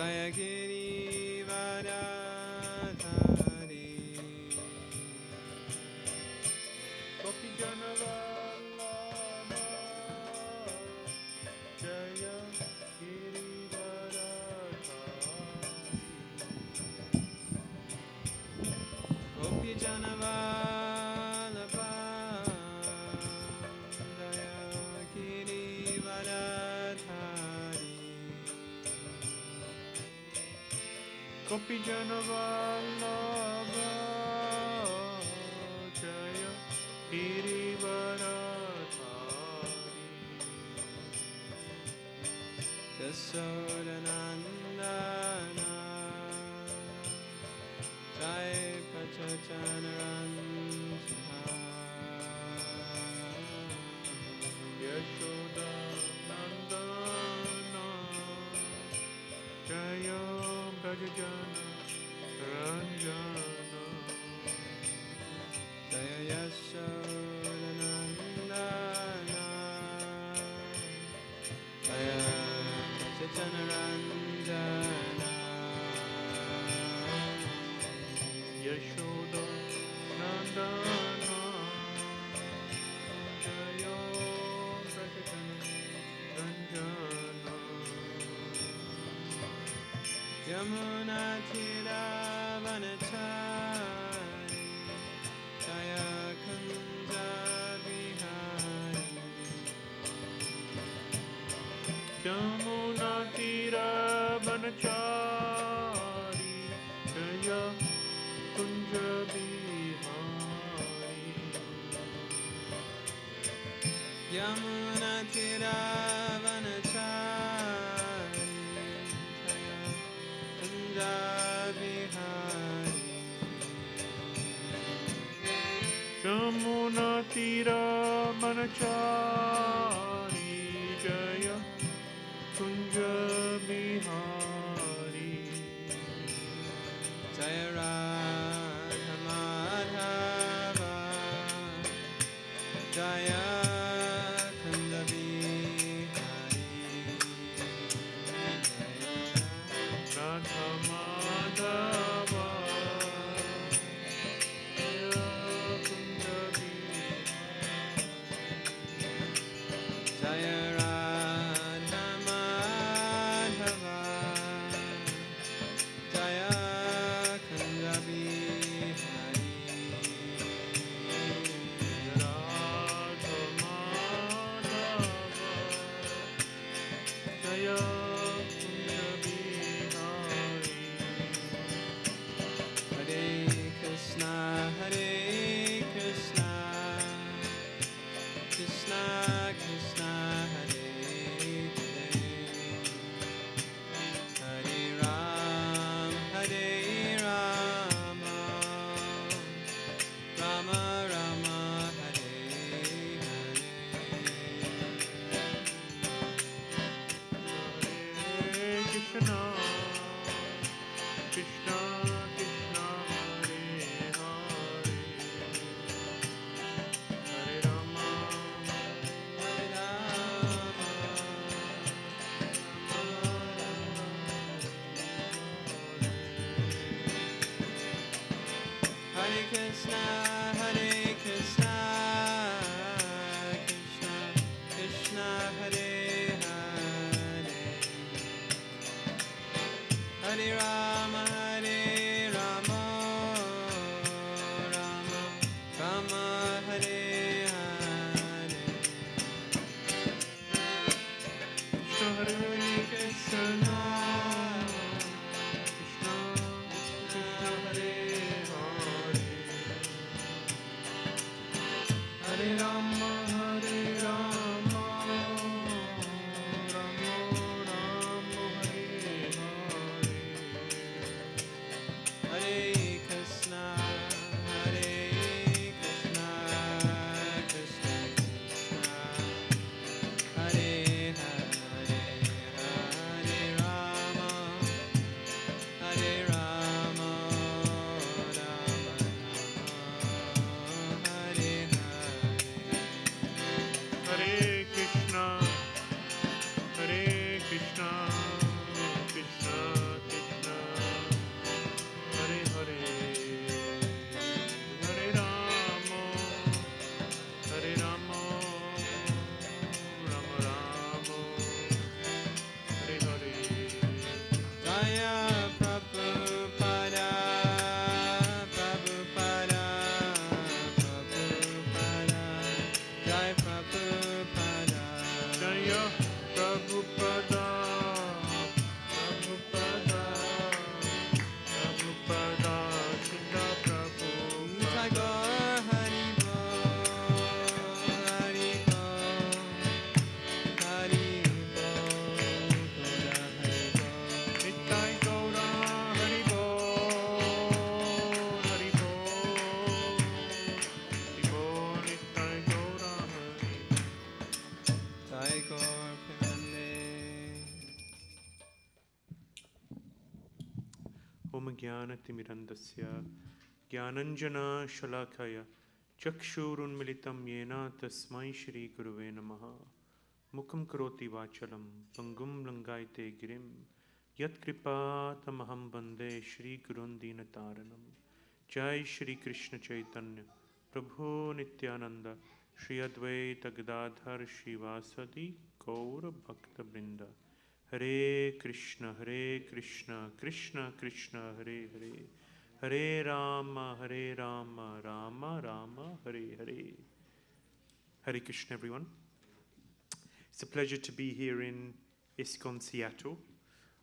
Jaya Giri Varadhari Gopi Janavallabha Jaya Giri Varadhari Gopi Janavallabha Jaya Giri Varadhari Gopi Janavallabha Jaya Giri Varadhari Jasodanandana Jai Pachachanaranja Yashodanandana Jaya Brajajana Ranjana Jaya Yashodanandana Jaya Chachanaranjana Yashodanandana Jaya Brajajana Yamuna Tiravanachari Jaya Kanja Vihari Yamuna Tiravanachari Jaya Kunja Vihari Yamuna Tiravanachari Vihari Yamuna Tira Manachari Jaya Kunja Vihari Jaya Radha Madhava Jaya Kunja Vihari Radha Madhava Jaya Kunja Vihari Jaya Radha Madhava Jaya Kunja Vihari Radha Madhava Jaya Kunja Vihari Hare Krishna Hare Krishna Krishna Krishna Hare Hare Hare Hare Rama Rama Rama Hare Hare Hare Krishna Krishna Krishna Hare Hare Hare Rama Hare Rama Hare Krishna Hare Krishna Krishna Krishna Hare Hare Hare Rama Hare Rama Rama Rama Hare Hare Krishna Hare Krishna Krishna Krishna Hare Hare Hare Rama Hare Rama Rama Rama Hare Hare Hare Krishna Hare Krishna Krishna Krishna Hare Hare Hare Rama Hare Rama Rama Rama Hare Hare ज्ञानतिमिरन्दस्य ज्ञानञ्जनशलाकया चक्षुरुन्मिलितं येन तस्मै श्रीगुरुवे नमः। मुखं करोति वाचलं पङ्गुं लङ्घयते गिरिं यत्कृपातमहं वन्दे श्रीगुरुं दीनतारिणं। जय श्री कृष्ण चैतन्य प्रभु नित्यानंद श्री अद्वैत गदाधर श्रीवासदि गौर भक्तवृंद। हरे कृष्ण कृष्ण कृष्ण हरे हरे, हरे Ram Ram Ram Hare Hare. Hare Krishna, everyone. It's a pleasure to be here in ISKCON Seattle.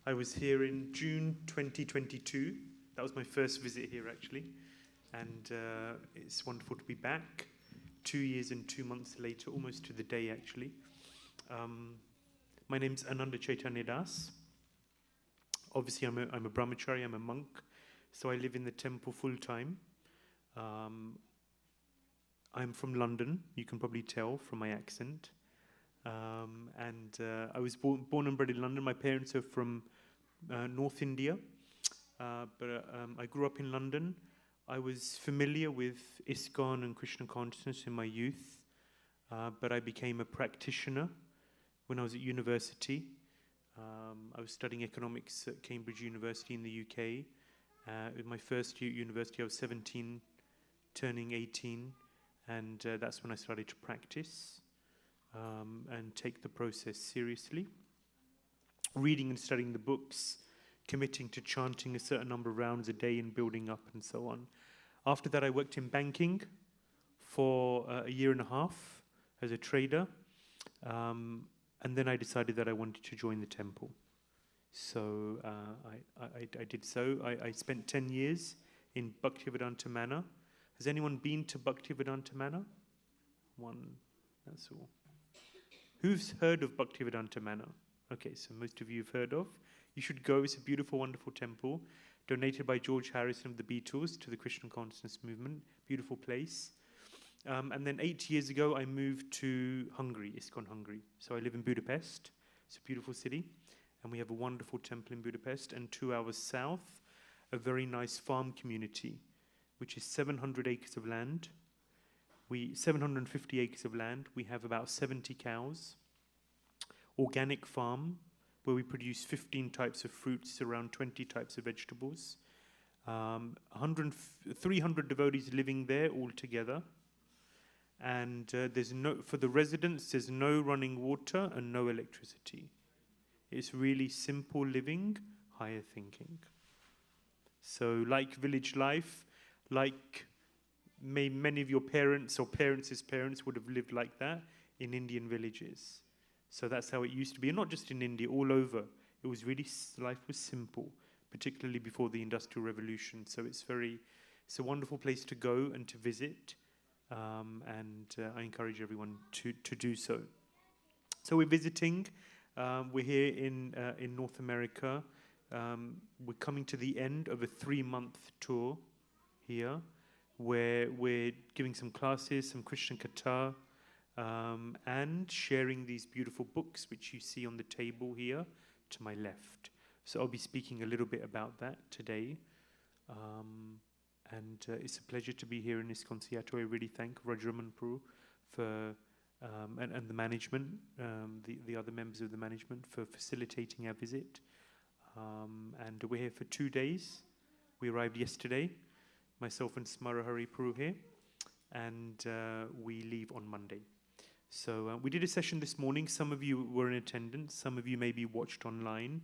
I was here in June 2022. That was my first visit here, actually. And it's wonderful to be back 2 years and 2 months later, almost to the day, actually. My name's Ananda Caitanya Das. Obviously, I'm a brahmachari, I'm a monk, so I live in the temple full-time. I'm from London, you can probably tell from my accent. I was born and bred in London. My parents are from North India, but I grew up in London. I was familiar with ISKCON and Krishna consciousness in my youth, but I became a practitioner when I was at university. I was studying economics at Cambridge University in the UK. In my first year at university, I was 17, turning 18, and that's when I started to practice and take the process seriously. Reading and studying the books, committing to chanting a certain number of rounds a day and building up and so on. After that, I worked in banking for a year and a half as a trader. And then I decided that I wanted to join the temple. So I did so. I spent 10 years in Bhaktivedanta Manor. Has anyone been to Bhaktivedanta Manor? One, that's all. Who's heard of Bhaktivedanta Manor? Okay, so most of you have heard of. You should go. It's a beautiful, wonderful temple, donated by George Harrison of the Beatles to the Krishna consciousness movement. Beautiful place. And then 8 years ago, I moved to Hungary, ISKCON Hungary. So I live in Budapest. It's a beautiful city. And we have a wonderful temple in Budapest. And 2 hours south, a very nice farm community, which is 700 acres of land. 750 acres of land. We have about 70 cows. Organic farm, where we produce 15 types of fruits, around 20 types of vegetables. 300 devotees living there all together. And for the residents, there's no running water and no electricity. It's really simple living, higher thinking. So like village life, like many of your parents or parents' parents would have lived like that in Indian villages. So that's how it used to be, and not just in India, all over. It was really, life was simple, particularly before the Industrial Revolution. So it's a wonderful place to go and to visit. I encourage everyone to do so. So we're visiting. We're here in North America. We're coming to the end of a 3-month tour here, where we're giving some classes, some Krishna Katha, and sharing these beautiful books, which you see on the table here to my left. So I'll be speaking a little bit about that today. It's a pleasure to be here in ISKCON Seattle. I really thank Rajraman Prabhu for and the management, the other members of the management, for facilitating our visit. And we're here for 2 days. We arrived yesterday, myself and Smarahari Prabhu here, and we leave on Monday. So we did a session this morning. Some of you were in attendance. Some of you maybe watched online.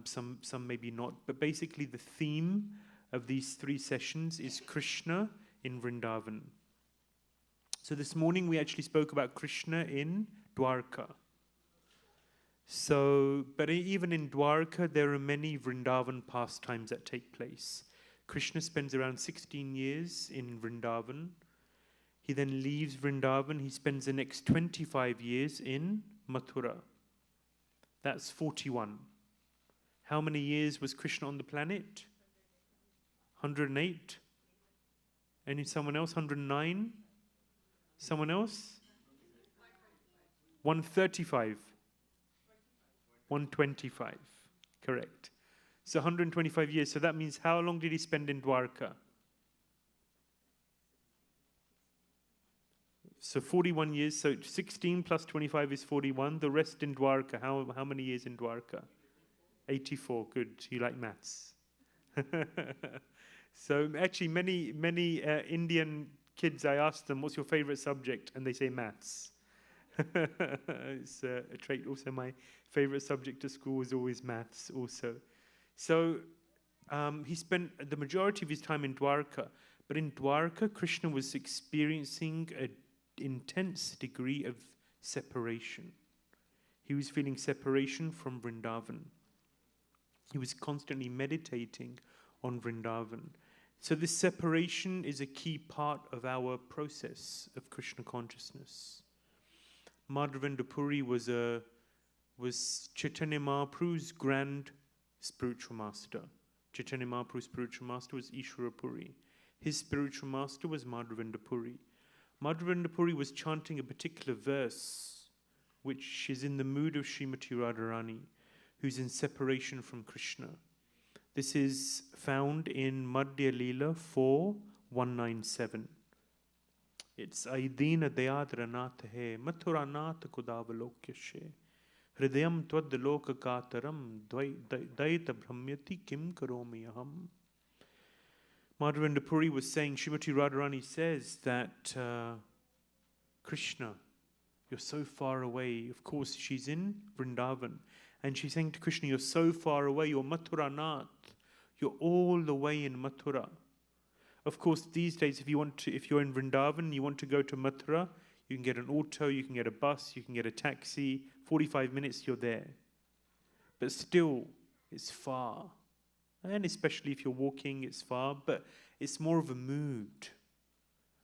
Some maybe not. But basically the theme of these 3 sessions is Krishna in Vrindavan. So this morning we actually spoke about Krishna in Dwarka. But even in Dwarka, there are many Vrindavan pastimes that take place. Krishna spends around 16 years in Vrindavan. He then leaves Vrindavan. He spends the next 25 years in Mathura. That's 41. How many years was Krishna on the planet? 108? Someone else? 109? Someone else? 135? 125. Correct. It's 125 years. So that means how long did he spend in Dwarka? So 41 years. So 16 plus 25 is 41. The rest in Dwarka. How many years in Dwarka? 84. Good. You like maths. So actually many Indian kids, I ask them, what's your favorite subject? And they say maths. It's a trait. Also, my favorite subject at school was always maths also. So he spent the majority of his time in Dwarka. But in Dwarka, Krishna was experiencing an intense degree of separation. He was feeling separation from Vrindavan. He was constantly meditating on Vrindavan. So this separation is a key part of our process of Krishna consciousness. Madhavendra Puri was Chaitanya Mahaprabhu's grand spiritual master. Chaitanya Mahaprabhu's spiritual master was Ishvara Puri. His spiritual master was Madhavendra Puri. Madhavendra Puri was chanting a particular verse, which is in the mood of Srimati Radharani, who's in separation from Krishna. This is found in Madhya Leela 4:197. It's Aidina Dayadranatha he Mathuranatha Kudavalokya Hridayam Twadaloka Kataram Daita Brahmyati Kim Karomi Aham. Madhavendra Puri was saying, Srimati Radharani says that Krishna, you're so far away. Of course, she's in Vrindavan. And she's saying to Krishna, you're so far away, you're Mathuranath. You're all the way in Mathura. Of course, these days, if you're in Vrindavan, you want to go to Mathura, you can get an auto, you can get a bus, you can get a taxi. 45 minutes, you're there. But still, it's far. And especially if you're walking, it's far, but it's more of a mood.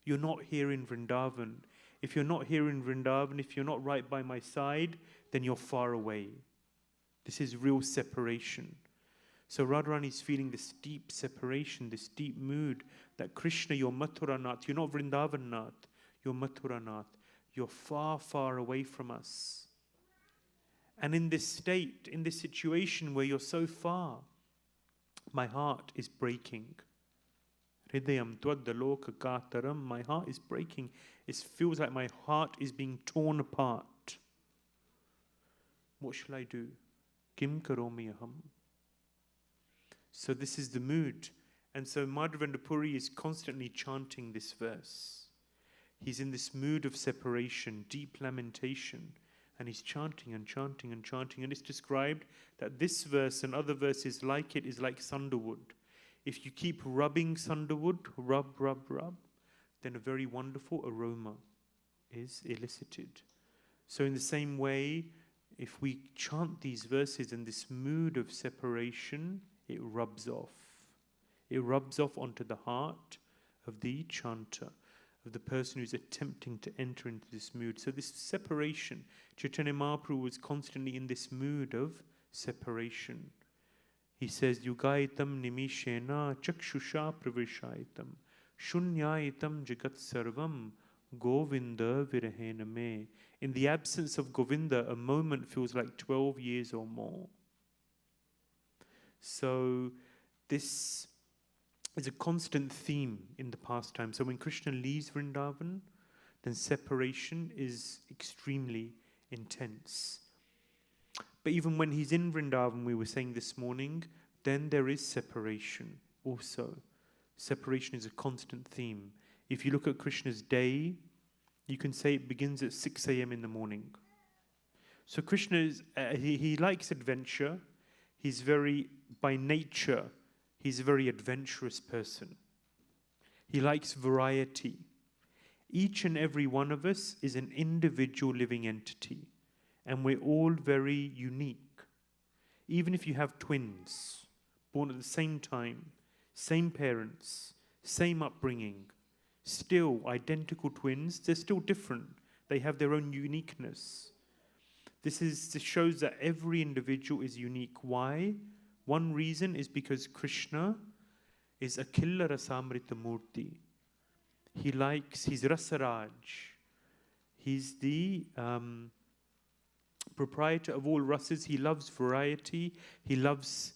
You're not here in Vrindavan. If you're not here in Vrindavan, if you're not right by my side, then you're far away. This is real separation. So Radharani is feeling this deep separation, this deep mood that Krishna, you're Mathuranath. You're not Vrindavanath. You're Mathuranath. You're far, far away from us. And in this state, in this situation where you're so far, my heart is breaking. Hridayam tvaddaloka kataram. My heart is breaking. It feels like my heart is being torn apart. What shall I do? Kim karomi aham. So this is the mood. And so Madhavendra Puri is constantly chanting this verse. He's in this mood of separation, deep lamentation. And he's chanting and chanting and chanting. And it's described that this verse and other verses like it is like sandalwood. If you keep rubbing sandalwood, rub, then a very wonderful aroma is elicited. So in the same way, if we chant these verses in this mood of separation, it rubs off. It rubs off onto the heart of the chanter, of the person who's attempting to enter into this mood. So this separation, Chaitanya Mahaprabhu was constantly in this mood of separation. He says, Yugaitam nimishena chakshusha pravishaitam shunyaitam jagat sarvam Govinda virahena me. In the absence of Govinda, a moment feels like 12 years or more. So this is a constant theme in the pastime. So when Krishna leaves Vrindavan, then separation is extremely intense. But even when he's in Vrindavan, we were saying this morning, then there is separation also. Separation is a constant theme. If you look at Krishna's day, you can say it begins at 6 a.m. in the morning. So Krishna is, he likes adventure. He's by nature, he's a very adventurous person. He likes variety. Each and every one of us is an individual living entity. And we're all very unique. Even if you have twins, born at the same time, same parents, same upbringing, still identical twins, they're still different. They have their own uniqueness. This shows that every individual is unique. Why? One reason is because Krishna is Akhila Rasamrita Murti. He's Rasaraj. He's the proprietor of all rasas. He loves variety. He loves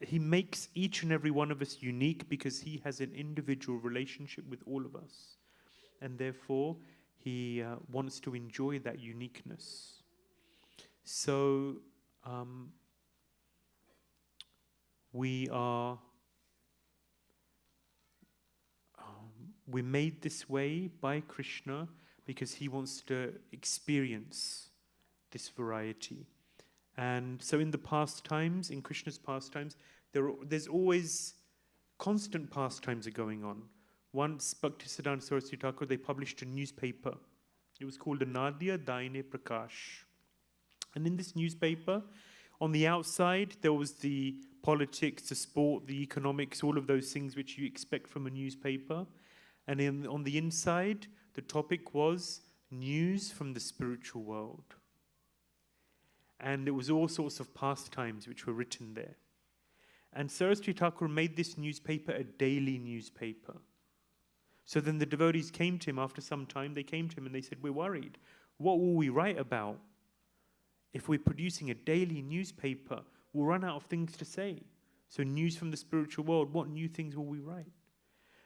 He makes each and every one of us unique because he has an individual relationship with all of us. And therefore, he wants to enjoy that uniqueness. So, we're made this way by Krishna because he wants to experience this variety. And so in the pastimes, in Krishna's pastimes, there's always constant pastimes are going on. Once, Bhaktisiddhanta Saraswati Thakur, they published a newspaper. It was called Ananda Caitanya Prabhuji. And in this newspaper, on the outside, there was the politics, the sport, the economics, all of those things which you expect from a newspaper. And on the inside, the topic was news from the spiritual world. And there was all sorts of pastimes which were written there. And Saraswati Thakur made this newspaper a daily newspaper. So then the devotees came to him after some time, they came to him and they said, we're worried. What will we write about? If we're producing a daily newspaper, we'll run out of things to say. So news from the spiritual world, what new things will we write?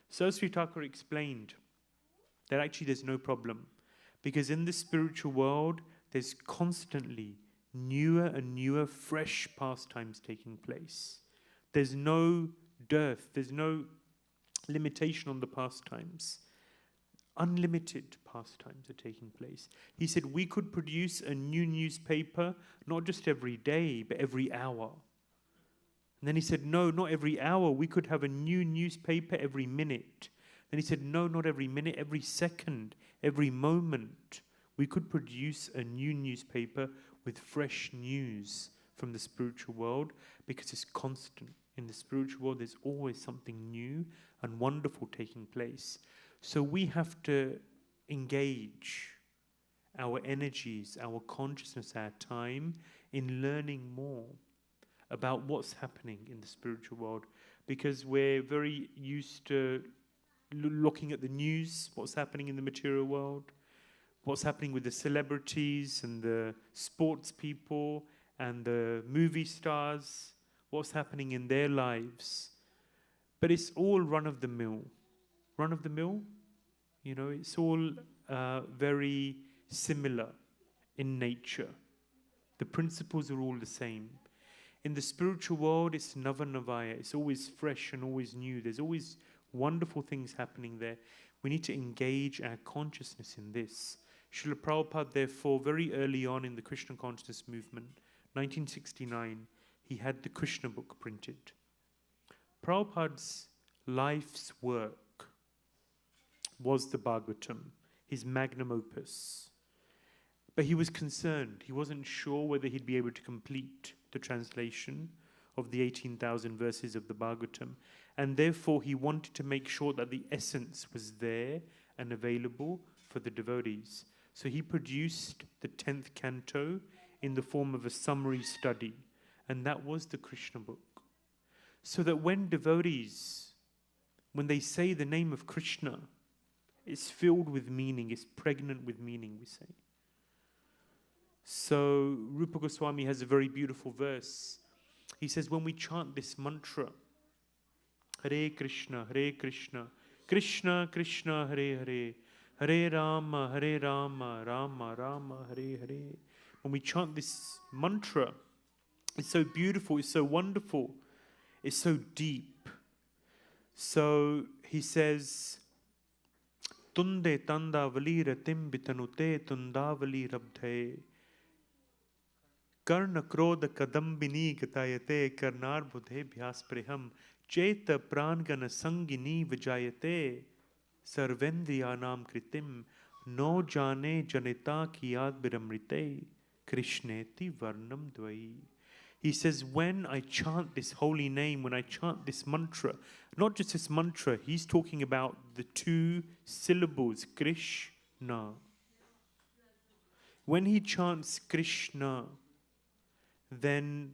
Saraswati Thakur explained that actually there's no problem. Because in the spiritual world, there's constantly newer and newer fresh pastimes taking place. There's no dearth, there's no limitation on the pastimes. Unlimited pastimes are taking place. He said we could produce a new newspaper not just every day, but every hour. And then he said, no, not every hour. We could have a new newspaper every minute. Then he said, no, not every minute, every second, every moment. We could produce a new newspaper with fresh news from the spiritual world because it's constant. In the spiritual world, there's always something new and wonderful taking place. So we have to engage our energies, our consciousness, our time in learning more about what's happening in the spiritual world, because we're very used to looking at the news, what's happening in the material world, what's happening with the celebrities and the sports people and the movie stars, what's happening in their lives. But it's all run-of-the-mill. Run-of-the-mill, you know, it's all very similar in nature. The principles are all the same. In the spiritual world, it's Navanavaya. It's always fresh and always new. There's always wonderful things happening there. We need to engage our consciousness in this. Srila Prabhupada, therefore, very early on in the Krishna consciousness movement, 1969, he had the Krishna book printed. Prabhupada's life's work was the Bhagavatam, his magnum opus. But he was concerned. He wasn't sure whether he'd be able to complete the translation of the 18,000 verses of the Bhagavatam. And therefore, he wanted to make sure that the essence was there and available for the devotees. So he produced the 10th canto in the form of a summary study. And that was the Krishna book. So that when devotees, when they say the name of Krishna, it's filled with meaning, it's pregnant with meaning, we say. So Rupa Goswami has a very beautiful verse. He says, when we chant this mantra, Hare Krishna, Krishna Krishna, Hare Hare, Hare Rama, Rama Rama, Hare Hare. When we chant this mantra, it's so beautiful, it's so wonderful, it's so deep. So he says, Tunde tandavali ratim bitanute tundavali rabdhe. Karna krodha kadambini gatayate karnar budhe bhyaspriham cheta prangana sangini vijayate sarvendriyanam kritim no jane janita kiyad biramrite krishneti varnam dvai. He says, when I chant this holy name, when I chant this mantra, not just this mantra, he's talking about the two syllables, Krishna. When he chants Krishna, then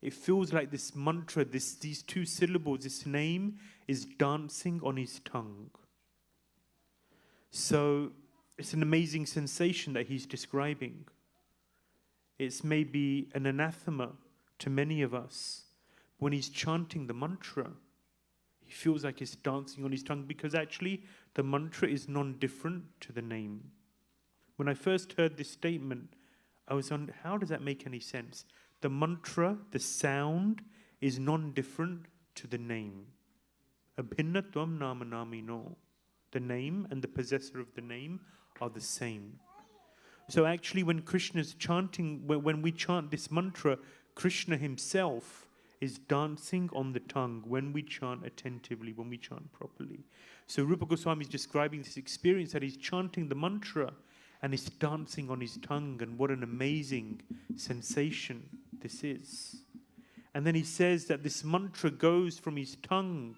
it feels like this mantra, these two syllables, this name is dancing on his tongue. So it's an amazing sensation that he's describing. It's maybe an anathema to many of us. When he's chanting the mantra, he feels like he's dancing on his tongue, because actually the mantra is non-different to the name. When I first heard this statement, I was on, how does that make any sense? The mantra, the sound, is non-different to the name. Abhinnatvam nama namino. The name and the possessor of the name are the same. So actually when Krishna's chanting, when we chant this mantra, Krishna himself is dancing on the tongue when we chant attentively, when we chant properly. So Rupa Goswami is describing this experience that he's chanting the mantra and he's dancing on his tongue, and what an amazing sensation this is. And then he says that this mantra goes from his tongue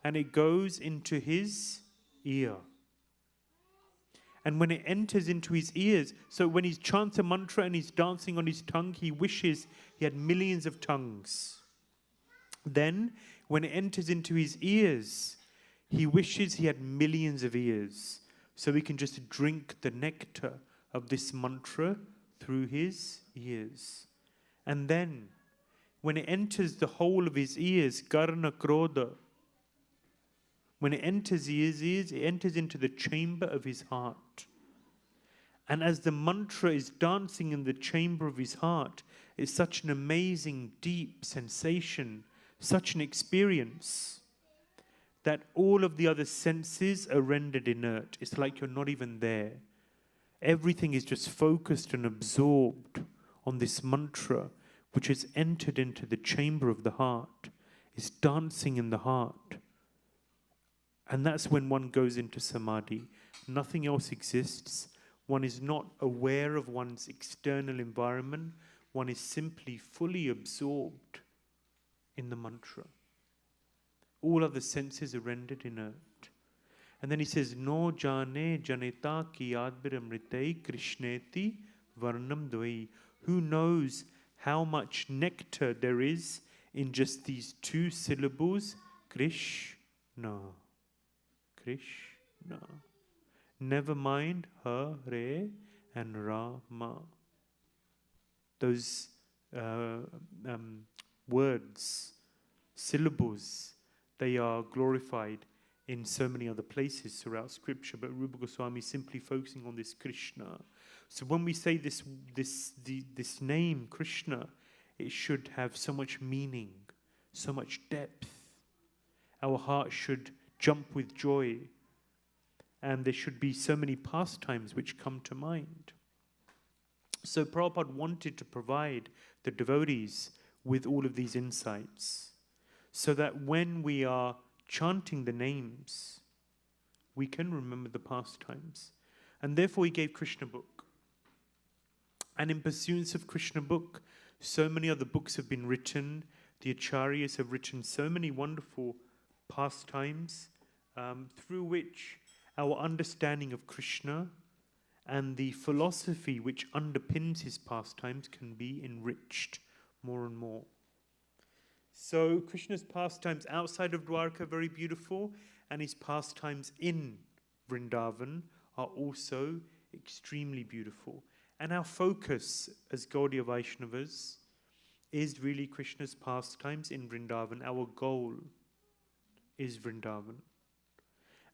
and it goes into his ear. And when it enters into his ears, so when he chants a mantra and he's dancing on his tongue, he wishes he had millions of tongues. Then, when it enters into his ears, he wishes he had millions of ears, so he can just drink the nectar of this mantra through his ears. And then, when it enters the whole of his ears, karna krodha, when it enters his ears, it enters into the chamber of his heart. And as the mantra is dancing in the chamber of his heart, it's such an amazing, deep sensation, such an experience, that all of the other senses are rendered inert. It's like you're not even there. Everything is just focused and absorbed on this mantra, which has entered into the chamber of the heart. It's dancing in the heart. And that's when one goes into samadhi. Nothing else exists. One is not aware of one's external environment. One is simply fully absorbed in the mantra. All other senses are rendered inert. And then he says, No jane janeta ki adbiramritei krishneti varnam dvai. Who knows how much nectar there is in just these two syllables, Krishna. Krishna. Never mind Hare and Rama. Those words, syllables, they are glorified in so many other places throughout scripture, but Rupa Goswami is simply focusing on this Krishna. So when we say this name, Krishna, it should have so much meaning, so much depth. Our heart should jump with joy, and there should be so many pastimes which come to mind. So Prabhupada wanted to provide the devotees with all of these insights, so that when we are chanting the names, we can remember the pastimes. And therefore he gave Krishna book. And in pursuance of Krishna book, so many other books have been written. The acharyas have written so many wonderful pastimes through which our understanding of Krishna and the philosophy which underpins his pastimes can be enriched more and more. So Krishna's pastimes outside of Dwarka are very beautiful, and his pastimes in Vrindavan are also extremely beautiful. And our focus as Gaudiya Vaishnavas is really Krishna's pastimes in Vrindavan. Our goal is Vrindavan.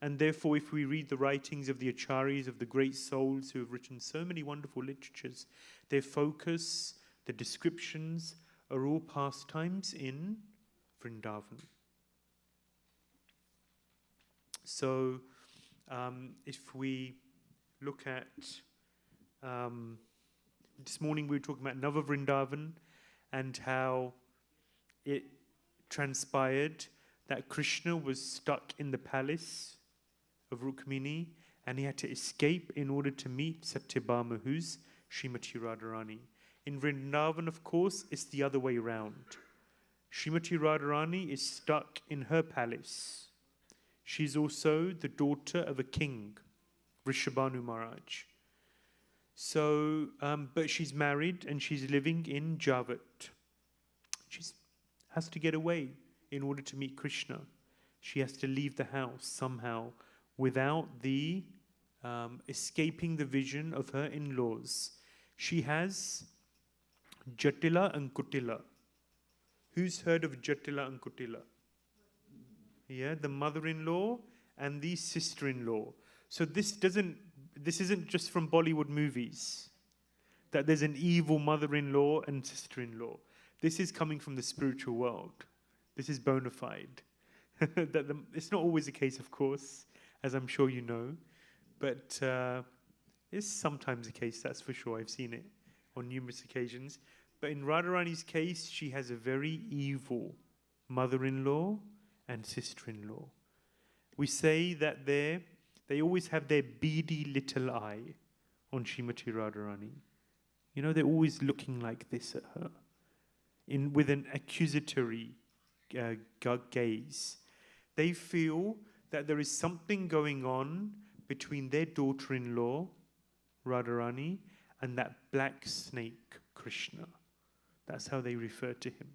And therefore, if we read the writings of the acharyas, of the great souls who have written so many wonderful literatures, their focus, the descriptions, are all pastimes in Vrindavan. So, if we look at, this morning we were talking about Nava Vrindavan and how it transpired that Krishna was stuck in the palace of Rukmini and he had to escape in order to meet Satyabhama, who's Srimati Radharani. In Vrindavan, of course, it's the other way around. Srimati Radharani is stuck in her palace. She's also the daughter of a king, Rishabhanu Maharaj. So, but she's married and she's living in Javat. She has to get away in order to meet Krishna. She has to leave the house somehow without the escaping the vision of her in-laws. She has Jatila and Kutila. Who's heard of Jatila and Kutila? Yeah, the mother-in-law and the sister-in-law. So this isn't just from Bollywood movies, that there's an evil mother-in-law and sister-in-law. This is coming from the spiritual world. This is bona fide. It's not always the case, of course, as I'm sure you know, but it's sometimes the case, that's for sure. I've seen it on numerous occasions. But in Radharani's case, she has a very evil mother-in-law and sister-in-law. We say that they always have their beady little eye on Srimati Radharani. You know, they're always looking like this at her, with an accusatory gaze. They feel that there is something going on between their daughter-in-law, Radharani, and that black snake, Krishna. That's how they refer to him.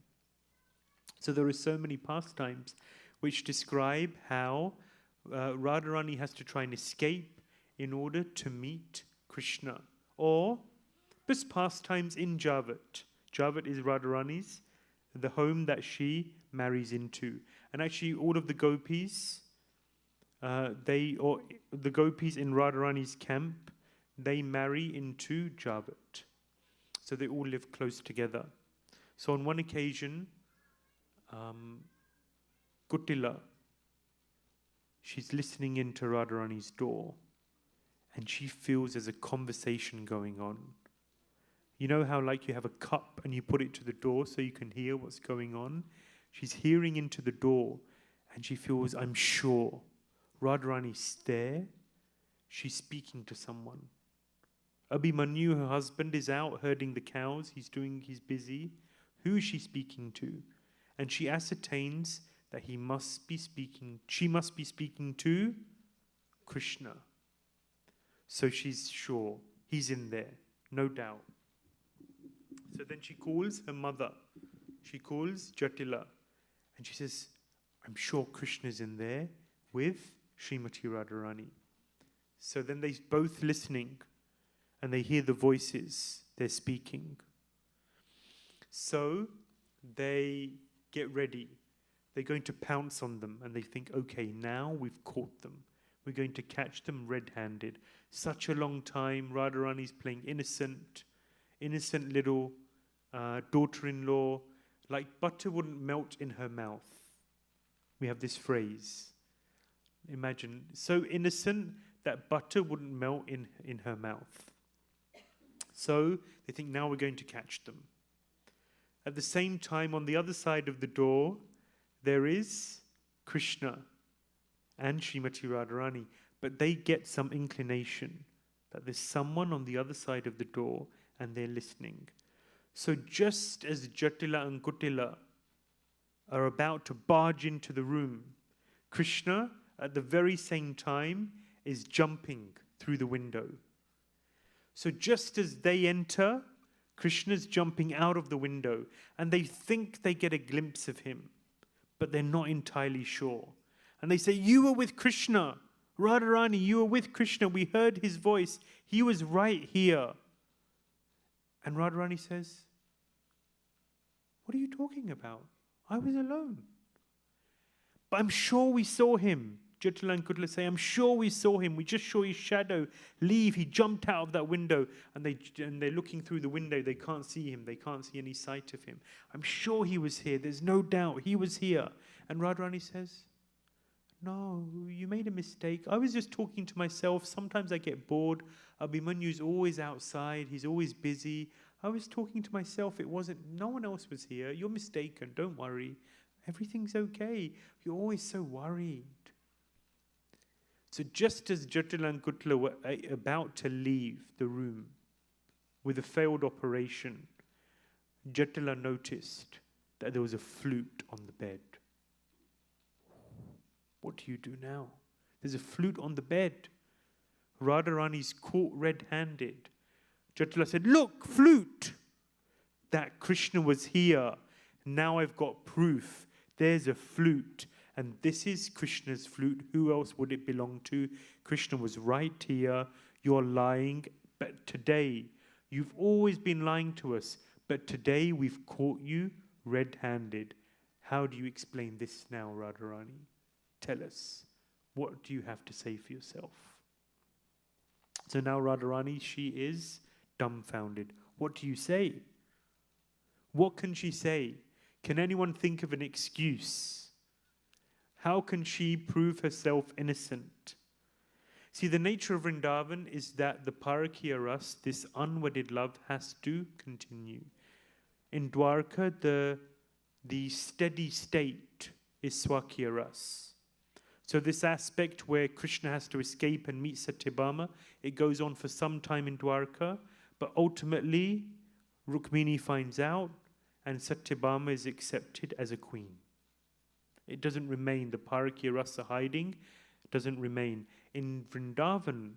So there are so many pastimes which describe how Radharani has to try and escape in order to meet Krishna. Or there's pastimes in Javat. Javat is Radharani's, the home that she marries into. And actually all of the gopis, the gopis in Radharani's camp, they marry into Javat. So they all live close together. So on one occasion, Kutila, she's listening into Radharani's door, and she feels there's a conversation going on. You know how like you have a cup and you put it to the door so you can hear what's going on? She's hearing into the door, and she feels, I'm sure, Radharani's there. She's speaking to someone. Abhimanyu, her husband, is out herding the cows. He's busy. Who is she speaking to? And she ascertains that she must be speaking to Krishna. So she's sure he's in there, no doubt. So then she calls her mother. She calls Jatila, and she says, I'm sure Krishna's in there with Srimati Radharani. So then they're both listening, and they hear the voices, they're speaking. So they get ready. They're going to pounce on them, and they think, okay, now we've caught them. We're going to catch them red-handed. Such a long time, Radharani's playing innocent little daughter-in-law, like butter wouldn't melt in her mouth. We have this phrase. Imagine, so innocent that butter wouldn't melt in her mouth. So they think, now we're going to catch them. At the same time, on the other side of the door, there is Krishna and Srimati Radharani, but they get some inclination that there's someone on the other side of the door and they're listening. So just as Jatila and Kutila are about to barge into the room, Krishna, at the very same time, is jumping through the window. So just as they enter, Krishna's jumping out of the window, and they think they get a glimpse of him, but they're not entirely sure. And they say, you were with Krishna. Radharani, you were with Krishna. We heard his voice. He was right here. And Radharani says, what are you talking about? I was alone. But I'm sure we saw him. Jatila and Kutila say, I'm sure we saw him. We just saw his shadow leave. He jumped out of that window. And they're looking through the window. They can't see him. They can't see any sight of him. I'm sure he was here. There's no doubt he was here. And Radharani says, no, you made a mistake. I was just talking to myself. Sometimes I get bored. Abhimanyu's always outside. He's always busy. I was talking to myself. No one else was here. You're mistaken. Don't worry. Everything's okay. You're always so worried. So just as Jatila and Kutila were about to leave the room with a failed operation, Jatila noticed that there was a flute on the bed. What do you do now? There's a flute on the bed. Radharani's caught red-handed. Jatila said, look, flute! That Krishna was here. Now I've got proof. There's a flute. And this is Krishna's flute. Who else would it belong to? Krishna was right here. You're lying. But today, you've always been lying to us. But today we've caught you red-handed. How do you explain this now, Radharani? Tell us. What do you have to say for yourself? So now Radharani, she is dumbfounded. What do you say? What can she say? Can anyone think of an excuse? How can she prove herself innocent? See, the nature of Vrindavan is that the Parakya Ras, this unwedded love, has to continue. In Dwarka, the steady state is Swakya Ras. So this aspect where Krishna has to escape and meet Satyabhama, it goes on for some time in Dwarka, but ultimately Rukmini finds out and Satyabhama is accepted as a queen. It doesn't remain. The Parakya Rasa hiding doesn't remain. In Vrindavan,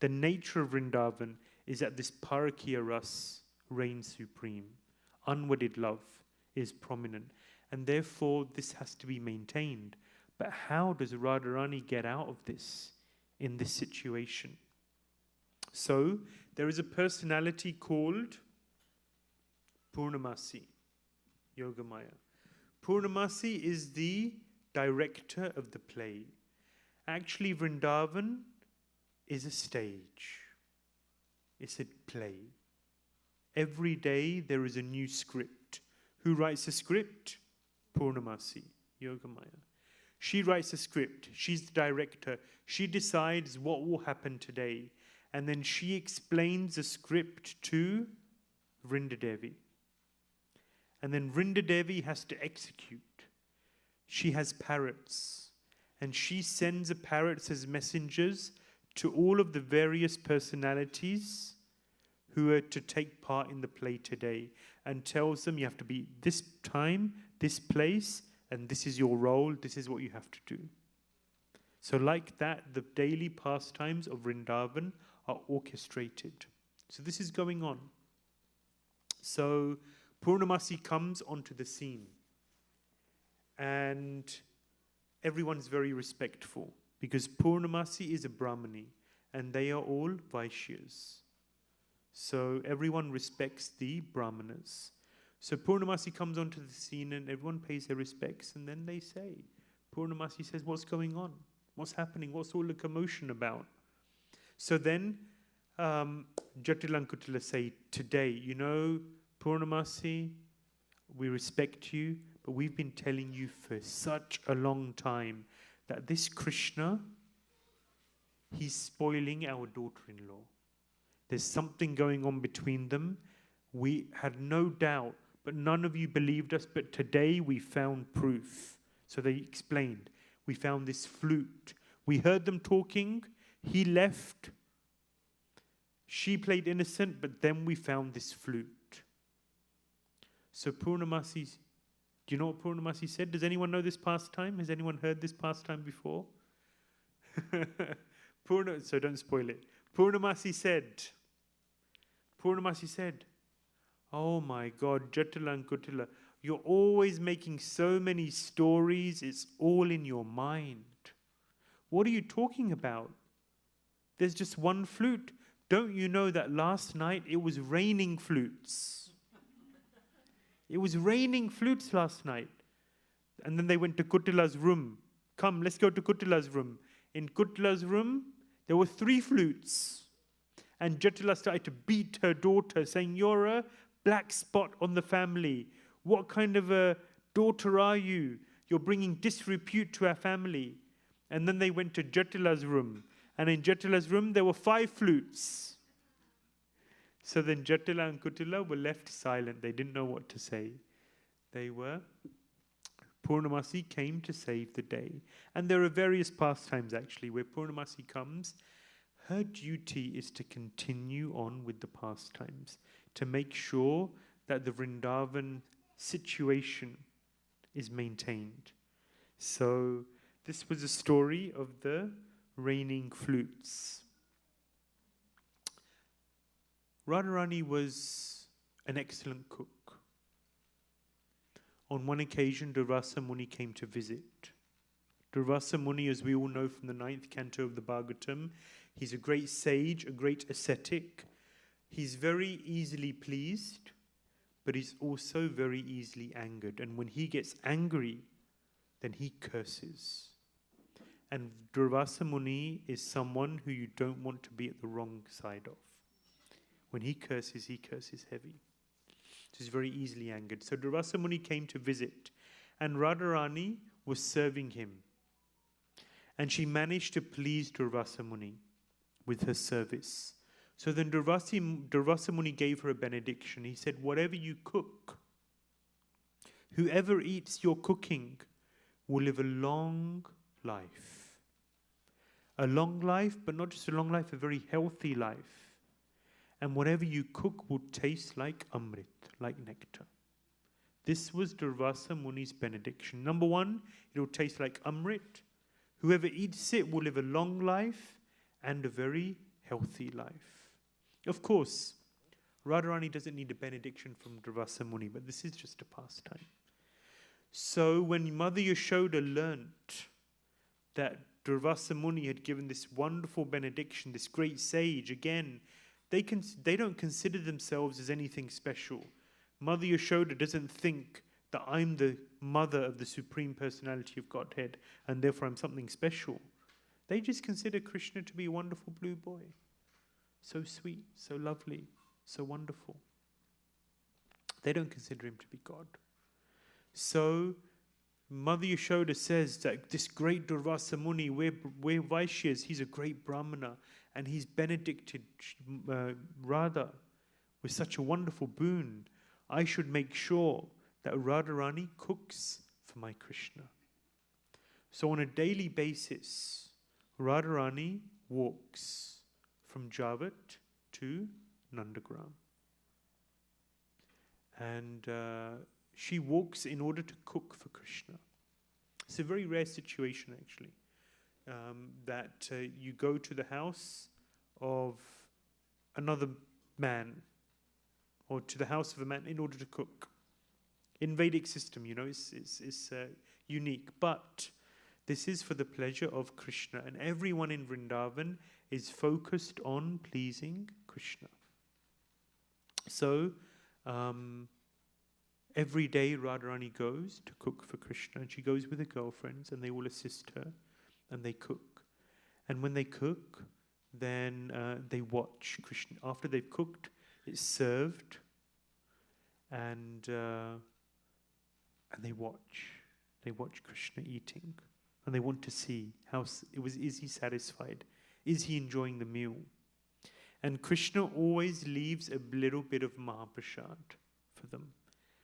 the nature of Vrindavan is that this Parakya Ras reigns supreme. Unwedded love is prominent. And therefore, this has to be maintained. But how does Radharani get out of this in this situation? So, there is a personality called Purnamasi, Yogamaya. Purnamasi is the director of the play. Actually, Vrindavan is a stage. It's a play. Every day there is a new script. Who writes a script? Purnamasi, Yogamaya. She writes a script. She's the director. She decides what will happen today. And then she explains the script to Vrindadevi. And then Vrindadevi has to execute. She has parrots. And she sends the parrots as messengers to all of the various personalities who are to take part in the play today, and tells them you have to be this time, this place, and this is your role, this is what you have to do. So like that, the daily pastimes of Vrindavan are orchestrated. So this is going on. So Purnamasi comes onto the scene, and everyone's very respectful because Purnamasi is a Brahmani and they are all Vaishyas. So everyone respects the Brahmanas. So Purnamasi comes onto the scene and everyone pays their respects, and then they say, Purnamasi says, what's going on? What's happening? What's all the commotion about? So then Jatila and Kutila say, today, you know, Purnamasi, we respect you, but we've been telling you for such a long time that this Krishna, he's spoiling our daughter-in-law. There's something going on between them. We had no doubt, but none of you believed us, but today we found proof. So they explained, we found this flute. We heard them talking, he left. She played innocent, but then we found this flute. So Purnamasi, do you know what Purnamasi said? Does anyone know this pastime? Has anyone heard this pastime before? So don't spoil it. Purnamasi said, oh my God, Jatila and Kutila, you're always making so many stories, it's all in your mind. What are you talking about? There's just one flute. Don't you know that last night it was raining flutes? It was raining flutes last night. And then they went to Kutila's room. Come, let's go to Kutila's room. In Kutila's room, there were 3 flutes. And Jatila started to beat her daughter, saying, you're a black spot on the family. What kind of a daughter are you? You're bringing disrepute to our family. And then they went to Jatila's room. And in Jatila's room, there were 5 flutes. So then Jatila and Kutila were left silent. They didn't know what to say. Purnamasi came to save the day. And there are various pastimes, actually, where Purnamasi comes. Her duty is to continue on with the pastimes, to make sure that the Vrindavan situation is maintained. So this was a story of the raining flutes. Radharani was an excellent cook. On one occasion, Durvasa Muni came to visit. Durvasa Muni, as we all know from the 9th canto of the Bhagavatam, he's a great sage, a great ascetic. He's very easily pleased, but he's also very easily angered. And when he gets angry, then he curses. And Durvasa Muni is someone who you don't want to be at the wrong side of. When he curses heavy. So he's very easily angered. So Durvasa Muni came to visit, and Radharani was serving him. And she managed to please Durvasa Muni with her service. So then Durvasa Muni gave her a benediction. He said, whatever you cook, whoever eats your cooking will live a long life. A long life, but not just a long life, a very healthy life. And whatever you cook will taste like Amrit, like nectar. This was Durvasa Muni's benediction. Number one, it will taste like Amrit. Whoever eats it will live a long life and a very healthy life. Of course, Radharani doesn't need a benediction from Durvasa Muni, but this is just a pastime. So when Mother Yashoda learnt that Durvasa Muni had given this wonderful benediction, this great sage, again, they don't consider themselves as anything special. Mother Yashoda doesn't think that I'm the mother of the Supreme Personality of Godhead and therefore I'm something special. They just consider Krishna to be a wonderful blue boy. So sweet, so lovely, so wonderful. They don't consider him to be God. So Mother Yashoda says that this great Durvasa Muni, we're Vaishyas, he's a great Brahmana, and he's benedicted Radha with such a wonderful boon. I should make sure that Radharani cooks for my Krishna. So on a daily basis, Radharani walks from Javat to Nandagram. And she walks in order to cook for Krishna. It's a very rare situation, actually, that you go to the house of another man or to the house of a man in order to cook. In Vedic system, it's unique. But this is for the pleasure of Krishna. And everyone in Vrindavan is focused on pleasing Krishna. So, every day Radharani goes to cook for Krishna, and she goes with her girlfriends, and they will assist her, and they cook. And when they cook, then they watch Krishna. After they've cooked, it's served, and they watch. They watch Krishna eating, and they want to see is he satisfied? Is he enjoying the meal? And Krishna always leaves a little bit of Mahaprasad for them.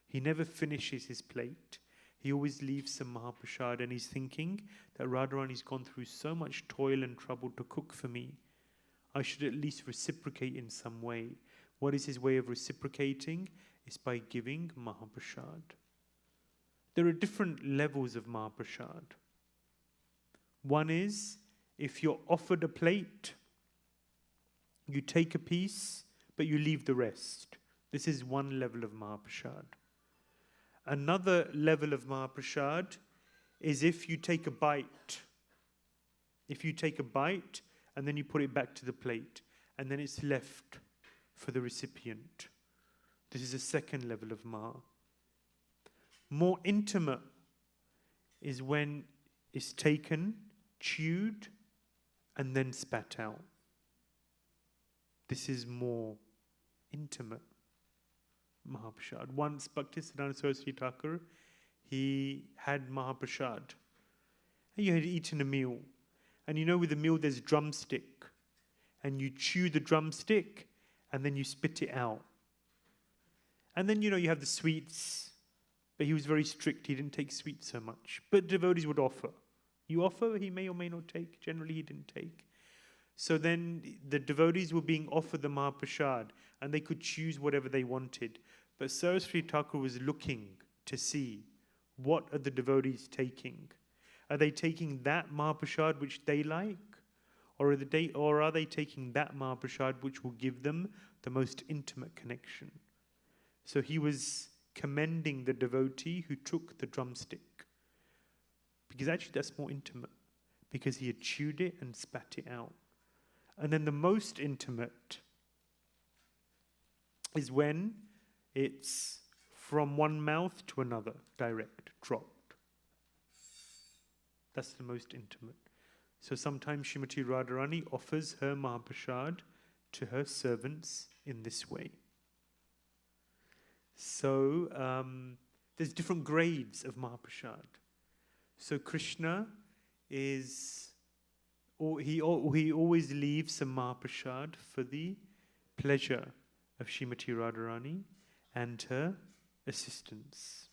He never finishes his plate. He always leaves some Mahaprasad, and he's thinking that Radharani's gone through so much toil and trouble to cook for me. I should at least reciprocate in some way. What is his way of reciprocating? Is by giving Mahaprasad. There are different levels of Mahaprasad. One is, if you're offered a plate, you take a piece, but you leave the rest. This is one level of Mahaprasad. Another level of Mahaprasad is if you take a bite. If you take a bite, and then you put it back to the plate, and then it's left for the recipient. This is a second level of Maha. More intimate is when it's taken, chewed, and then spat out. This is more intimate Mahaprasad. Once Bhaktisiddhanta Saraswati Thakur, he had Mahaprasad. And you had eaten a meal. And with a meal there's drumstick. And you chew the drumstick, and then you spit it out. And then, you have the sweets. But he was very strict. He didn't take sweets so much. But devotees would offer. You offer, he may or may not take. Generally, he didn't take. So then the devotees were being offered the Mahaprasad, and they could choose whatever they wanted. But Saraswati Thakur was looking to see, what are the devotees taking? Are they taking that Mahaprasad which they like? Or are they taking that Mahaprasad which will give them the most intimate connection? So he was commending the devotee who took the drumstick. Because actually that's more intimate. Because he had chewed it and spat it out. And then the most intimate is when it's from one mouth to another, direct, dropped. That's the most intimate. So sometimes Srimati Radharani offers her Mahaprasad to her servants in this way. So there's different grades of Mahaprasad. So Krishna is, he always leaves some Mahaprasad for the pleasure of Srimati Radharani and her assistants.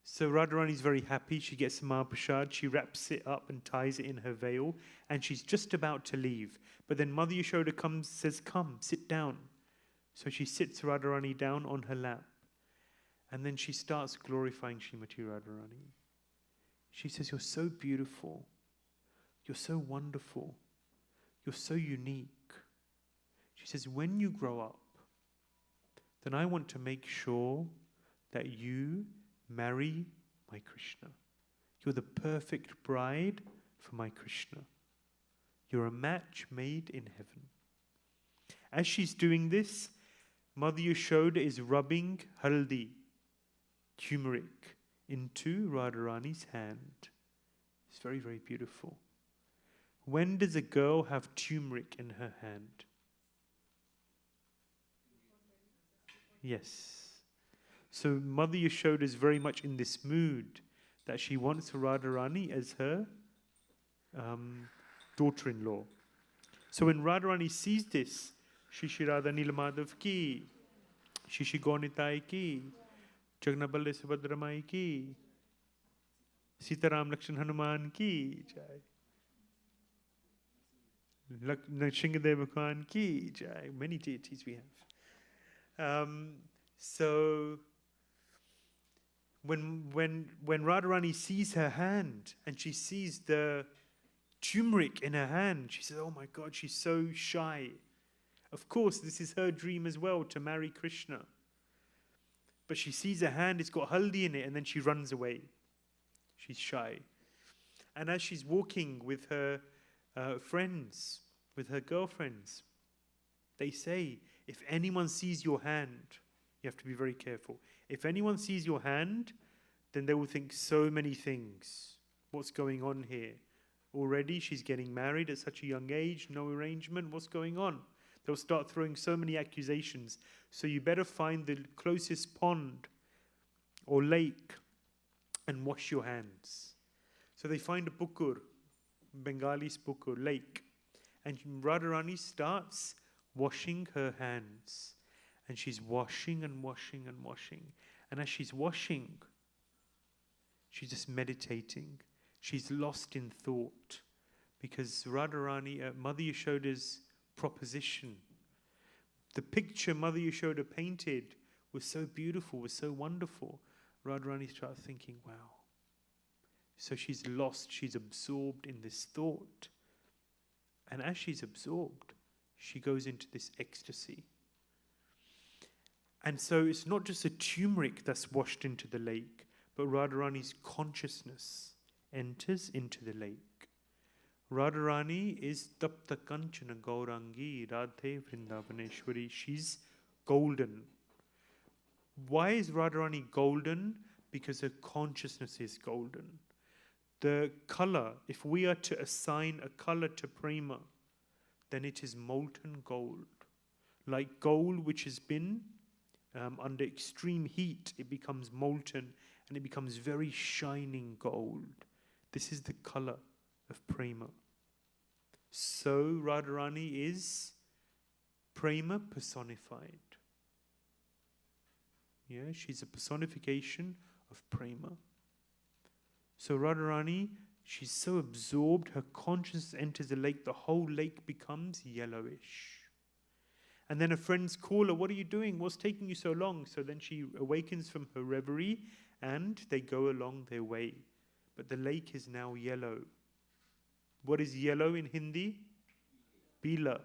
So Radharani is very happy. She gets the Mahaprasad. She wraps it up and ties it in her veil. And she's just about to leave. But then Mother Yashoda comes, says, "Come, sit down." So she sits Radharani down on her lap. And then she starts glorifying Srimati Radharani. She says, "You're so beautiful. You're so wonderful. You're so unique." She says, "When you grow up, then I want to make sure that you marry my Krishna. You're the perfect bride for my Krishna. You're a match made in heaven." As she's doing this, Mother Yashoda is rubbing haldi, turmeric, into Radharani's hand. It's very, very beautiful. When does a girl have turmeric in her hand? Yes. So Mother Yashoda is very much in this mood that she wants Radharani as her daughter-in-law. So when Radharani sees this, Shishi Radha Nilamadhav ki, Shishi Gaunitai ki, Jagnaballe Subhadramai ki, Sitaram Lakshan Hanuman ki jai, Shingadev Bhagwan ki jai. Many deities we have. So when Radharani sees her hand and she sees the turmeric in her hand, she says, "Oh my God, she's so shy." Of course, this is her dream as well, to marry Krishna. But she sees her hand, it's got haldi in it, and then she runs away. She's shy. And as she's walking with her friends, with her girlfriends, they say, if anyone sees your hand, you have to be very careful. If anyone sees your hand, then they will think so many things. What's going on here? Already she's getting married at such a young age, no arrangement, what's going on? They'll start throwing so many accusations. So you better find the closest pond or lake and wash your hands. So they find a pukur, Bengalis pukur, lake. And Radharani starts washing her hands. And she's washing and washing and washing. And as she's washing, she's just meditating. She's lost in thought. Because Radharani, Mother Yashoda's proposition, the picture Mother Yashoda painted was so beautiful, was so wonderful. Radharani starts thinking, wow. So she's lost, she's absorbed in this thought. And as she's absorbed, she goes into this ecstasy. And so it's not just a turmeric that's washed into the lake, but Radharani's consciousness enters into the lake. Radharani is Tapta Kanchana Gaurangi Radhe Vrindavaneshwari. She's golden. Why is Radharani golden? Because her consciousness is golden. The color, if we are to assign a color to prema, then it is molten gold. Like gold which has been under extreme heat, it becomes molten and it becomes very shining gold. This is the color of prema. So Radharani is prema personified. Yeah, she's a personification of prema. So Radharani, she's so absorbed, her consciousness enters the lake, the whole lake becomes yellowish. And then her friends call her, "What are you doing? What's taking you so long?" So then she awakens from her reverie and they go along their way. But the lake is now yellow. What is yellow in Hindi? Pila.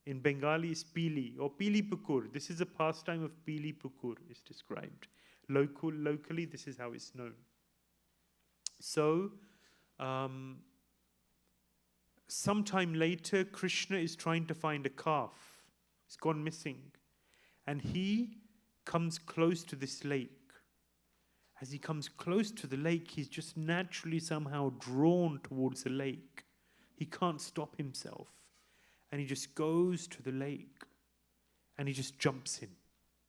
In Bengali is pili or pili pukur. This is a pastime of pili pukur, is described. Locally, this is how it's known. So, sometime later, Krishna is trying to find a calf. It's gone missing. And he comes close to this lake. As he comes close to the lake, he's just naturally somehow drawn towards the lake. He can't stop himself. And he just goes to the lake. And he just jumps in.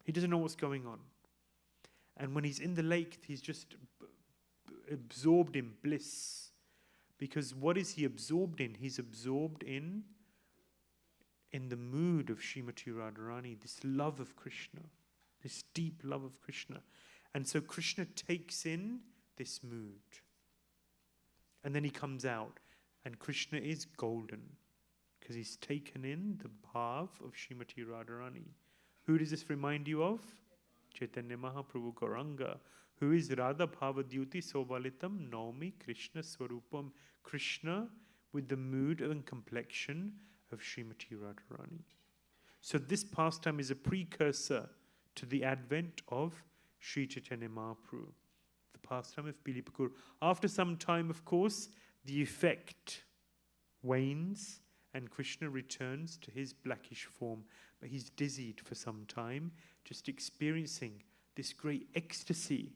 He doesn't know what's going on. And when he's in the lake, he's just absorbed in bliss. Because what is he absorbed in? He's absorbed in the mood of Srimati Radharani, this love of Krishna, this deep love of Krishna. And so Krishna takes in this mood. And then he comes out. And Krishna is golden. Because he's taken in the bhav of Srimati Radharani. Who does this remind you of? Chaitanya Mahaprabhu Gauranga. Who is Radha Bhavadyuti Sovalitam Naumi Krishna Swarupam. Krishna with the mood and complexion of Srimati Radharani. So this pastime is a precursor to the advent of Sri Chaitanya Mahaprabhu, the pastime of Pili Pakur. After some time, of course, the effect wanes and Krishna returns to his blackish form. But he's dizzied for some time, just experiencing this great ecstasy,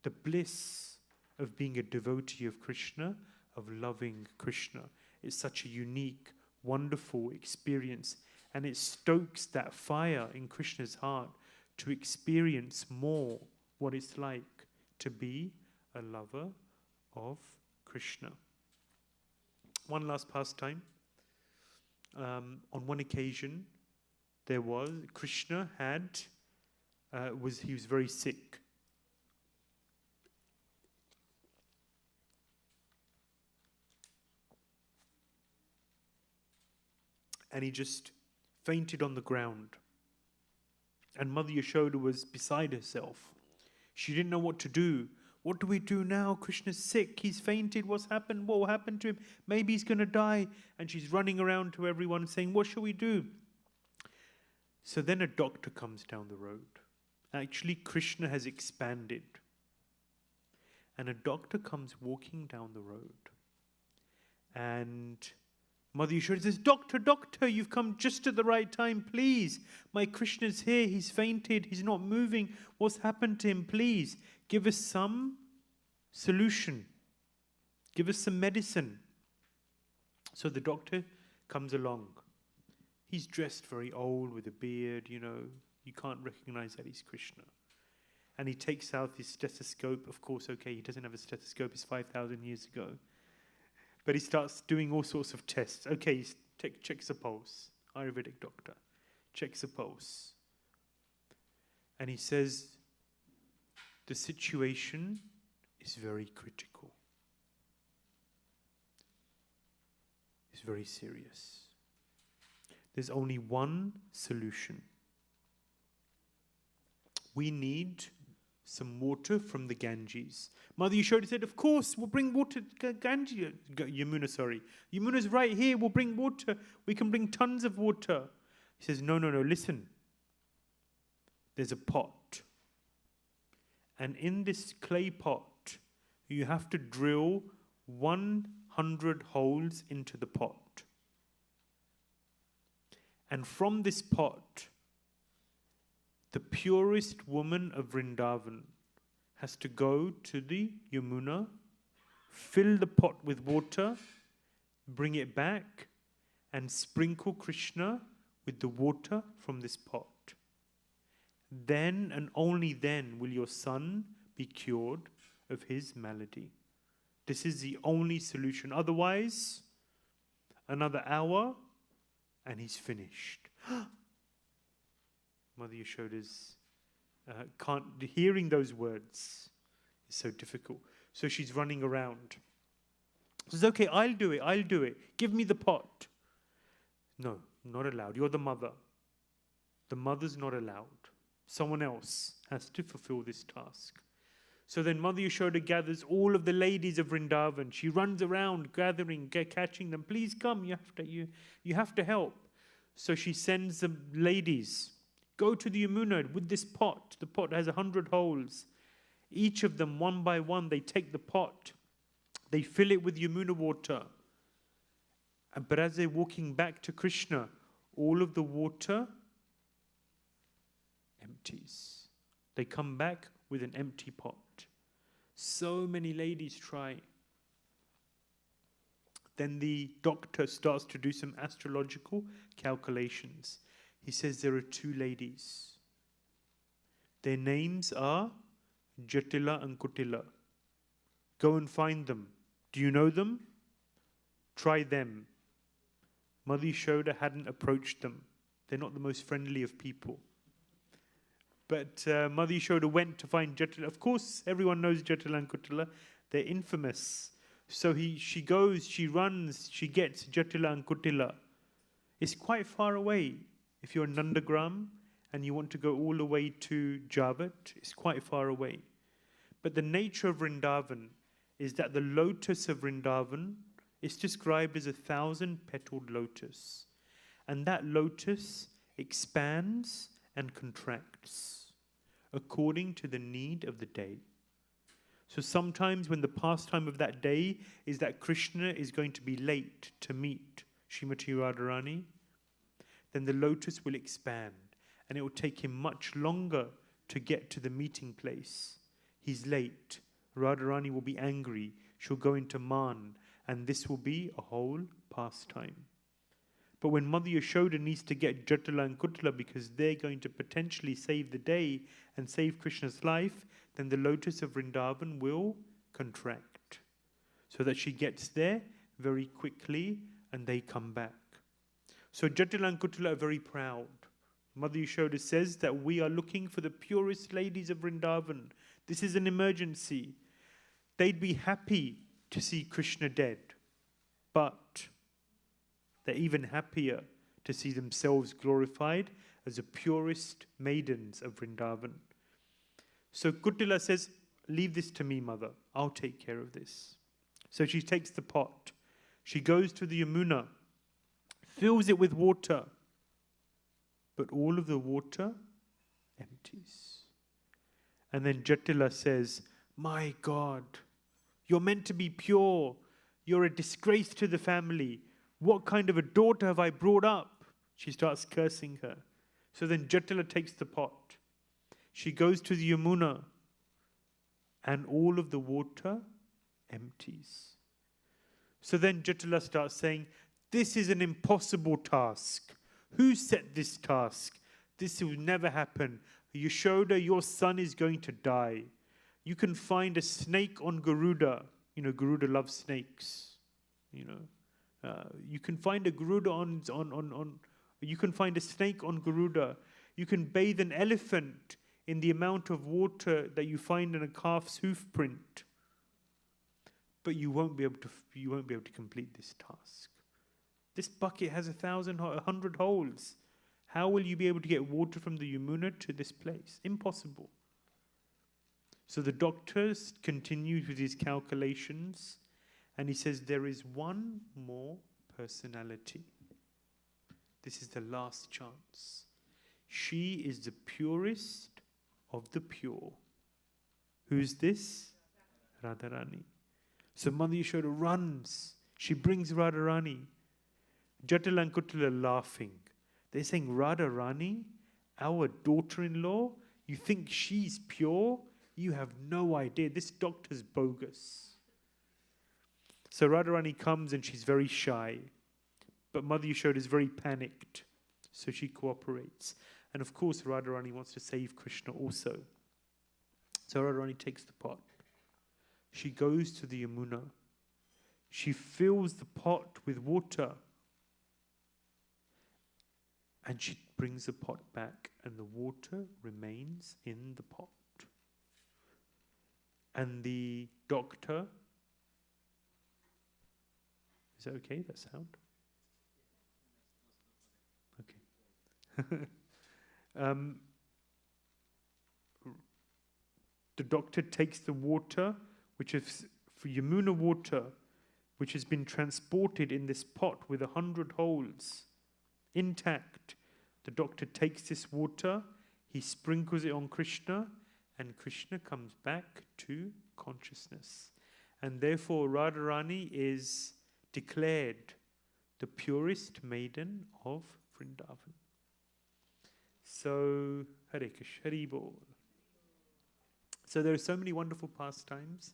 the bliss of being a devotee of Krishna, of loving Krishna. It's such a unique, wonderful experience. And it stokes that fire in Krishna's heart to experience more what it's like to be a lover of Krishna. One last pastime. On one occasion, Krishna he was very sick. And he just fainted on the ground. And Mother Yashoda was beside herself. She didn't know what to do. What do we do now? Krishna's sick. He's fainted. What's happened? What will happen to him? Maybe he's going to die. And she's running around to everyone saying, what shall we do? So then a doctor comes down the road. Actually, Krishna has expanded. And a doctor comes walking down the road. And Mother Yashoda says, Doctor, you've come just at the right time, please. My Krishna's here, he's fainted, he's not moving. What's happened to him? Please, give us some solution. Give us some medicine. So the doctor comes along. He's dressed very old with a beard, you can't recognize that he's Krishna. And he takes out his stethoscope. Of course, okay, he doesn't have a stethoscope, it's 5,000 years ago. But he starts doing all sorts of tests. Okay, he checks a pulse. Ayurvedic doctor. Checks a pulse. And he says, the situation is very critical. It's very serious. There's only one solution. We need some water from the Ganges. Mother Yashoda said, of course, we'll bring water to Ganges. Yamuna's right here, we'll bring water. We can bring tons of water. He says, no, listen. There's a pot. And in this clay pot, you have to drill 100 holes into the pot. And from this pot, the purest woman of Vrindavan has to go to the Yamuna, fill the pot with water, bring it back, and sprinkle Krishna with the water from this pot. Then and only then will your son be cured of his malady. This is the only solution. Otherwise, another hour and he's finished. Mother Yashoda's hearing those words is so difficult. So she's running around. She says, okay, I'll do it. Give me the pot. No, not allowed. You're the mother. The mother's not allowed. Someone else has to fulfill this task. So then Mother Yashoda gathers all of the ladies of Vrindavan. She runs around gathering, catching them. Please come, you have to help. So she sends the ladies, go to the Yamuna with this pot. The pot has 100 holes. Each of them, one by one, they take the pot. They fill it with Yamuna water. But as they're walking back to Krishna, all of the water empties. They come back with an empty pot. So many ladies try. Then the doctor starts to do some astrological calculations. He says there are 2 ladies. Their names are Jatila and Kutila. Go and find them. Do you know them? Try them. Mother Yashoda hadn't approached them. They're not the most friendly of people. But Mother Yashoda went to find Jatila. Of course, everyone knows Jatila and Kutila. They're infamous. So she goes, she runs, she gets Jatila and Kutila. It's quite far away. If you're in Nandagram and you want to go all the way to Javat, it's quite far away. But the nature of Vrindavan is that the lotus of Vrindavan is described as 1,000-petaled lotus. And that lotus expands and contracts according to the need of the day. So sometimes when the pastime of that day is that Krishna is going to be late to meet Srimati Radharani, then the lotus will expand and it will take him much longer to get to the meeting place. He's late. Radharani will be angry. She'll go into man, and this will be a whole pastime. But when Mother Yashoda needs to get Jatila and Kutila because they're going to potentially save the day and save Krishna's life, then the lotus of Vrindavan will contract so that she gets there very quickly and they come back. So Jatila and Kutila are very proud. Mother Yashoda says that we are looking for the purest ladies of Vrindavan. This is an emergency. They'd be happy to see Krishna dead, but they're even happier to see themselves glorified as the purest maidens of Vrindavan. So Kutila says, leave this to me, mother. I'll take care of this. So she takes the pot. She goes to the Yamuna, fills it with water, but all of the water empties. And then Jatila says, my God, you're meant to be pure. You're a disgrace to the family. What kind of a daughter have I brought up? She starts cursing her. So then Jatila takes the pot. She goes to the Yamuna and all of the water empties. So then Jatila starts saying, this is an impossible task. Who set this task? This will never happen. Yashoda, your son is going to die. You can find a snake on Garuda. You know, Garuda loves snakes. You know, you can find a Garuda you can find a snake on Garuda. You can bathe an elephant in the amount of water that you find in a calf's hoof print. But you won't be able to complete this task. This bucket has 100 holes. How will you be able to get water from the Yamuna to this place? Impossible. So the doctor continues with his calculations and he says there is one more personality. This is the last chance. She is the purest of the pure. Who's this? Radharani. So Mother Yashoda runs. She brings Radharani. Jatila and Kutila are laughing. They're saying, Radharani, our daughter-in-law, you think she's pure? You have no idea. This doctor's bogus. So Radharani comes and she's very shy. But Mother Yashoda is very panicked. So she cooperates. And of course, Radharani wants to save Krishna also. So Radharani takes the pot. She goes to the Yamuna. She fills the pot with water. And she brings the pot back, and the water remains in the pot. And the doctor, is that okay, that sound? Okay. The doctor takes the water, which is for Yamuna water, which has been transported in this pot with 100 holes, intact. The doctor takes this water, he sprinkles it on Krishna, and Krishna comes back to consciousness. And therefore Radharani is declared the purest maiden of Vrindavan. So, Hare Krishna, Hari Bol. So there are so many wonderful pastimes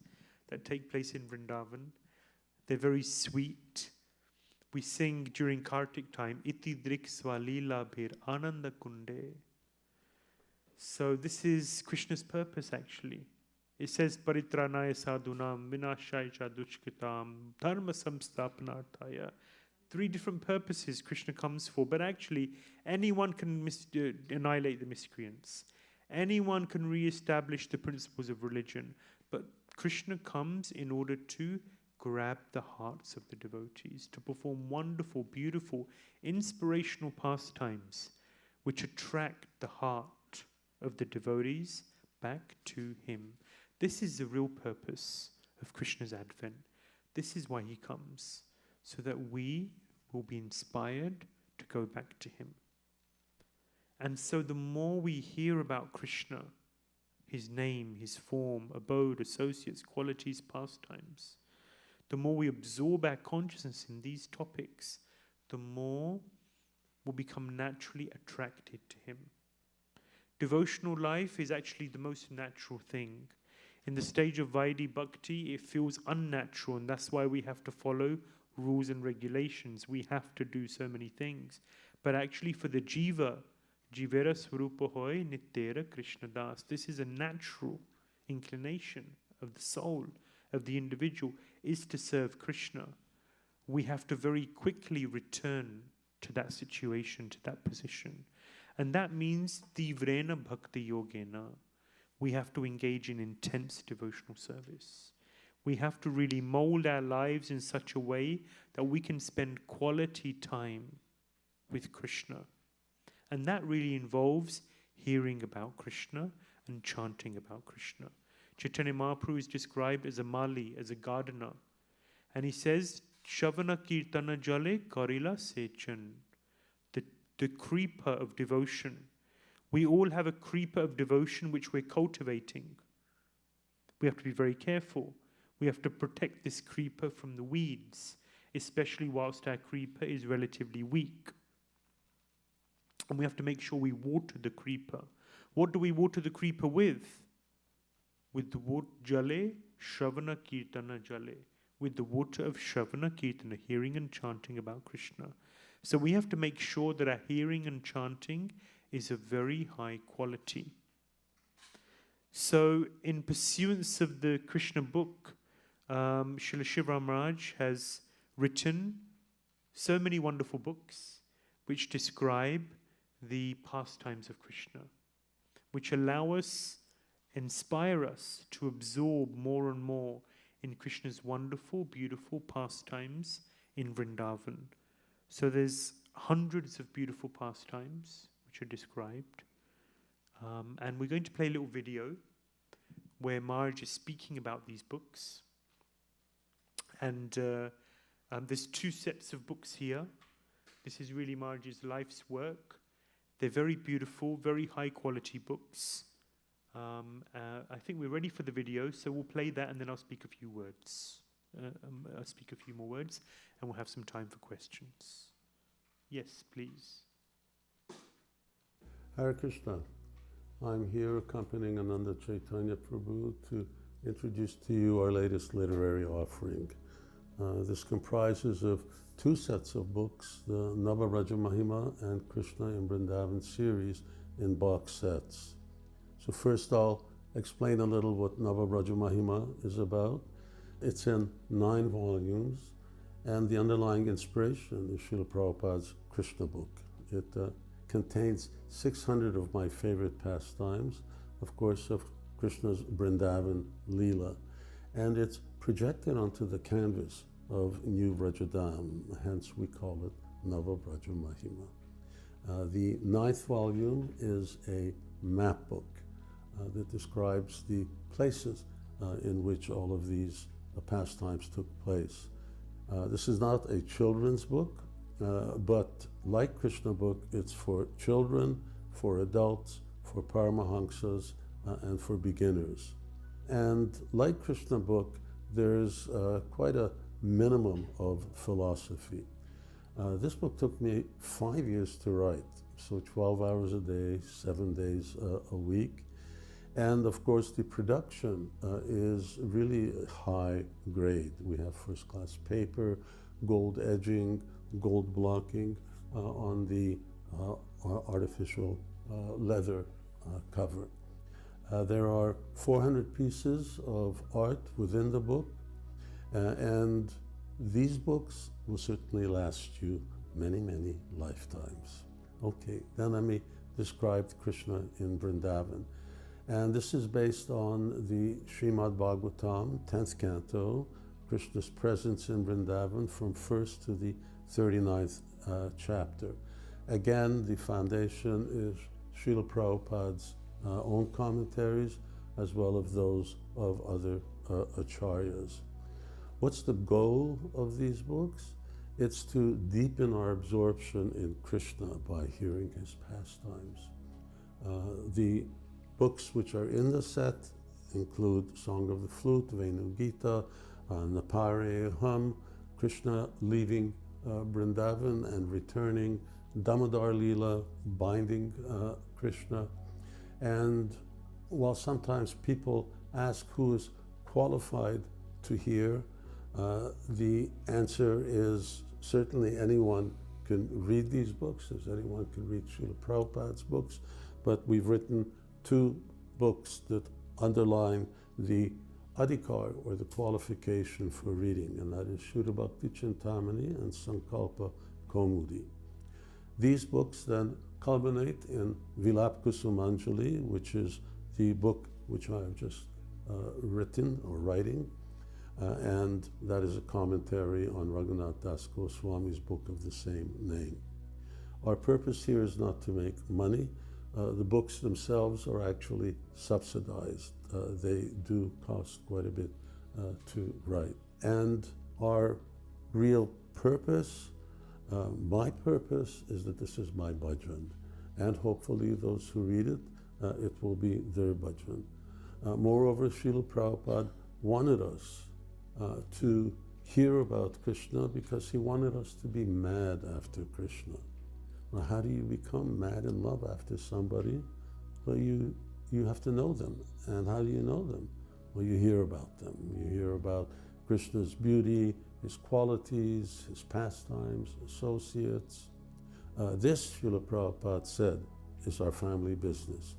that take place in Vrindavan. They're very sweet. We sing during Kartik time, Iti Drik Swalila Bhir Ananda Kunde. So this is Krishna's purpose actually. It says, Paritranaya sadhunam vinashaya dushkitam dharma samsthapanarthaya. 3 different purposes Krishna comes for, but actually anyone can annihilate the miscreants. Anyone can re-establish the principles of religion, but Krishna comes in order to grab the hearts of the devotees, to perform wonderful, beautiful, inspirational pastimes which attract the heart of the devotees back to him. This is the real purpose of Krishna's advent. This is why he comes, so that we will be inspired to go back to him. And so the more we hear about Krishna, his name, his form, abode, associates, qualities, pastimes, the more we absorb our consciousness in these topics, the more we'll become naturally attracted to him. Devotional life is actually the most natural thing. In the stage of Vaidhi Bhakti, it feels unnatural, and that's why we have to follow rules and regulations. We have to do so many things. But actually for the jiva, Jivera Swarupa Hoy Nityera Krishna Das, this is a natural inclination of the soul, of the individual, is to serve Krishna. We have to very quickly return to that situation, to that position. And that means Tivrena Bhakti Yogena. We have to engage in intense devotional service. We have to really mold our lives in such a way that we can spend quality time with Krishna. And that really involves hearing about Krishna and chanting about Krishna. Chaitanya Mahaprabhu is described as a mali, as a gardener. And he says, Shavana Kirtana Jale Karila Sechan. The creeper of devotion. We all have a creeper of devotion which we're cultivating. We have to be very careful. We have to protect this creeper from the weeds, especially whilst our creeper is relatively weak. And we have to make sure we water the creeper. What do we water the creeper with? With the water, Jale, Shravana Kirtana Jale. With the water of Shravana Kirtana, hearing and chanting about Krishna. So we have to make sure that our hearing and chanting is of very high quality. So in pursuance of the Krishna book, Srila Shiva Maharaj has written so many wonderful books which describe the pastimes of Krishna, which allow us, inspire us to absorb more and more in Krishna's wonderful, beautiful pastimes in Vrindavan. So there's hundreds of beautiful pastimes which are described. And we're going to play a little video where Maharaj is speaking about these books. And there's 2 sets of books here. This is really Maharaj's life's work. They're very beautiful, very high quality books. I think we're ready for the video, so we'll play that and then I'll speak a few words. I'll speak a few more words and we'll have some time for questions. Yes, please. Hare Krishna. I'm here accompanying Ananda Caitanya Prabhuji to introduce to you our latest literary offering. This comprises of 2 sets of books, the Navaraja Mahima and Krishna in Vrindavan series in box sets. So first I'll explain a little what Navaraja Mahima is about. It's in 9 volumes, and the underlying inspiration is Srila Prabhupada's Krishna book. It contains 600 of my favorite pastimes, of course, of Krishna's Vrindavan Leela, and it's projected onto the canvas of New Vrajadam, hence we call it Navaraja Mahima. The 9th volume is a map book that describes the places in which all of these pastimes took place. This is not a children's book, but like Krishna book, it's for children, for adults, for paramahamsas, and for beginners. And like Krishna book, there's quite a minimum of philosophy. This book took me 5 years to write. so 12 hours a day, 7 days a week. And of course, the production is really high grade. We have first class paper, gold edging, gold blocking on the artificial leather cover. There are 400 pieces of art within the book, and these books will certainly last you many, many lifetimes. Okay, then let me describe Krishna in Vrindavan. And this is based on the Srimad Bhagavatam, 10th canto, Krishna's presence in Vrindavan from 1st to the 39th chapter. Again, the foundation is Srila Prabhupada's own commentaries, as well as those of other acharyas. What's the goal of these books? It's to deepen our absorption in Krishna by hearing his pastimes. The books which are in the set include Song of the Flute, Venu Gita, Napare Hum, Krishna leaving Vrindavan and returning, Damodar Leela, binding Krishna. And while sometimes people ask who is qualified to hear, the answer is certainly anyone can read these books, as anyone can read Srila Prabhupada's books, but we've written 2 books that underline the adhikar, or the qualification for reading, and that is Shuddha Bhakti Chintamani and Sankalpa Kaumudi. These books then culminate in Vilap Kusumanjali, which is the book which I have just written or writing, and that is a commentary on Raghunath Das Goswami's book of the same name. Our purpose here is not to make money. The books themselves are actually subsidized. They do cost quite a bit to write. And our real purpose, my purpose, is that this is my bhajan. And hopefully those who read it, it will be their bhajan. Moreover, Srila Prabhupada wanted us to hear about Krishna because he wanted us to be mad after Krishna. Well, how do you become mad in love after somebody? Well, you have to know them. And how do you know them? Well, you hear about them. You hear about Krishna's beauty, his qualities, his pastimes, associates. This, Srila Prabhupada said, is our family business.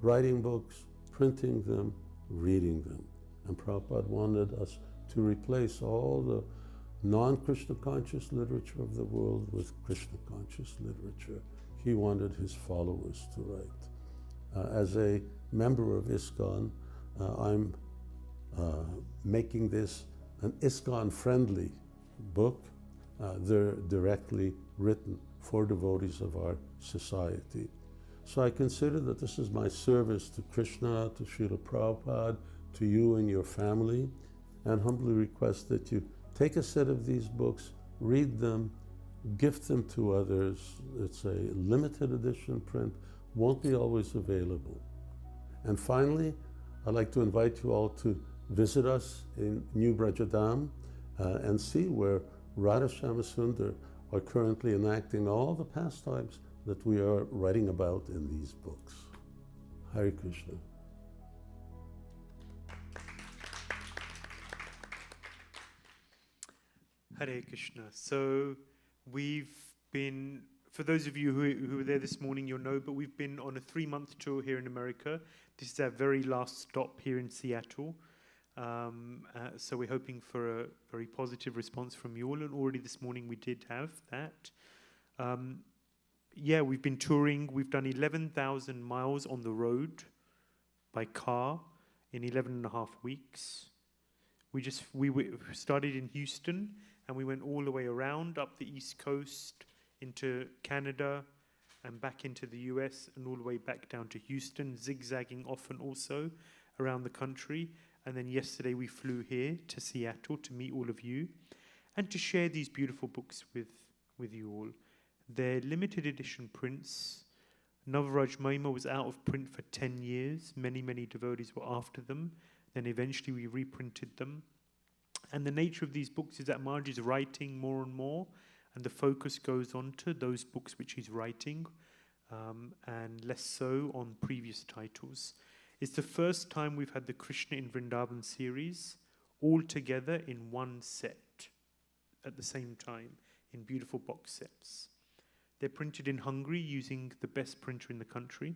Writing books, printing them, reading them. And Prabhupada wanted us to replace all the non-Krishna conscious literature of the world with Krishna conscious literature. He wanted his followers to write. As a member of ISKCON, I'm making this an ISKCON-friendly book. They're directly written for devotees of our society. So I consider that this is my service to Krishna, to Srila Prabhupada, to you and your family, and humbly request that you take a set of these books, read them, gift them to others. It's a limited edition print, won't be always available. And finally, I'd like to invite you all to visit us in New Brajadam and see where Radha Shyamasundar are currently enacting all the pastimes that we are writing about in these books. Hare Krishna. Hare Krishna. So we've been, for those of you who were there this morning, you'll know, but we've been on a 3-month tour here in America. This is our very last stop here in Seattle. So we're hoping for a very positive response from you all, and already this morning we did have that. Yeah, we've been touring. We've done 11,000 miles on the road by car in 11.5 weeks. We started in Houston, and we went all the way around up the East Coast into Canada and back into the US and all the way back down to Houston, zigzagging often also around the country. And then yesterday we flew here to Seattle to meet all of you and to share these beautiful books with you all. They're limited edition prints. Navaraj Mahima was out of print for 10 years. Many, many devotees were after them. Then eventually we reprinted them. And the nature of these books is that Maharaj is writing more and more, and the focus goes on to those books which he's writing. and less so on previous titles. It's the first time we've had the Krishna in Vrindavan series all together in one set at the same time in beautiful box sets. They're printed in Hungary using the best printer in the country.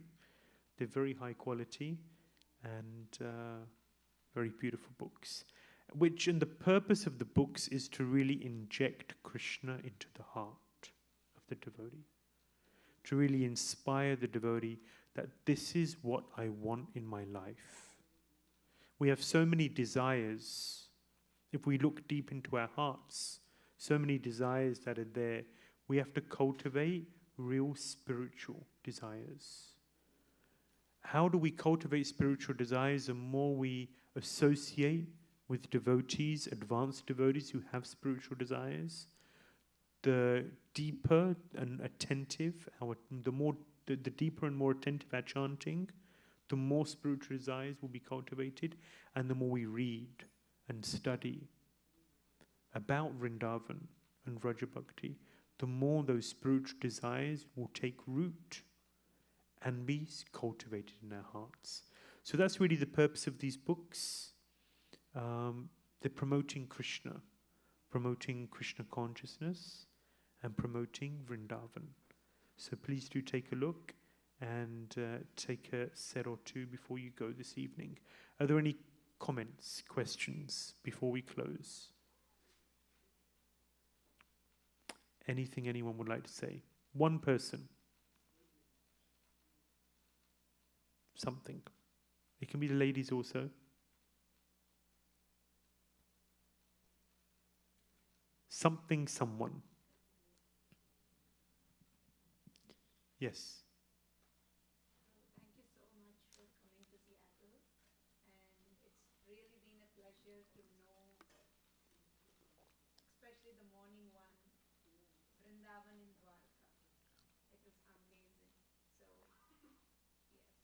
They're very high quality and very beautiful books. And the purpose of the books is to really inject Krishna into the heart of the devotee. To really inspire the devotee that this is what I want in my life. We have so many desires. If we look deep into our hearts, so many desires that are there. We have to cultivate real spiritual desires. How do we cultivate spiritual desires? The more we associate with devotees, advanced devotees who have spiritual desires, the deeper and attentive, the deeper and more attentive our chanting, the more spiritual desires will be cultivated, and the more we read and study about Vrindavan and Vraja Bhakti, the more those spiritual desires will take root and be cultivated in our hearts. So that's really the purpose of these books. They're promoting Krishna consciousness, and promoting Vrindavan. So please do take a look and take a set or two before you go this evening. Are there any comments, questions before we close? Anything anyone would like to say? One person. Something. It can be the ladies also. Something, someone. Yes. Thank you so much for coming to Seattle, and it's really been a pleasure to know, especially the morning one, Vrindavan in Dwarka. It was amazing. So, yeah,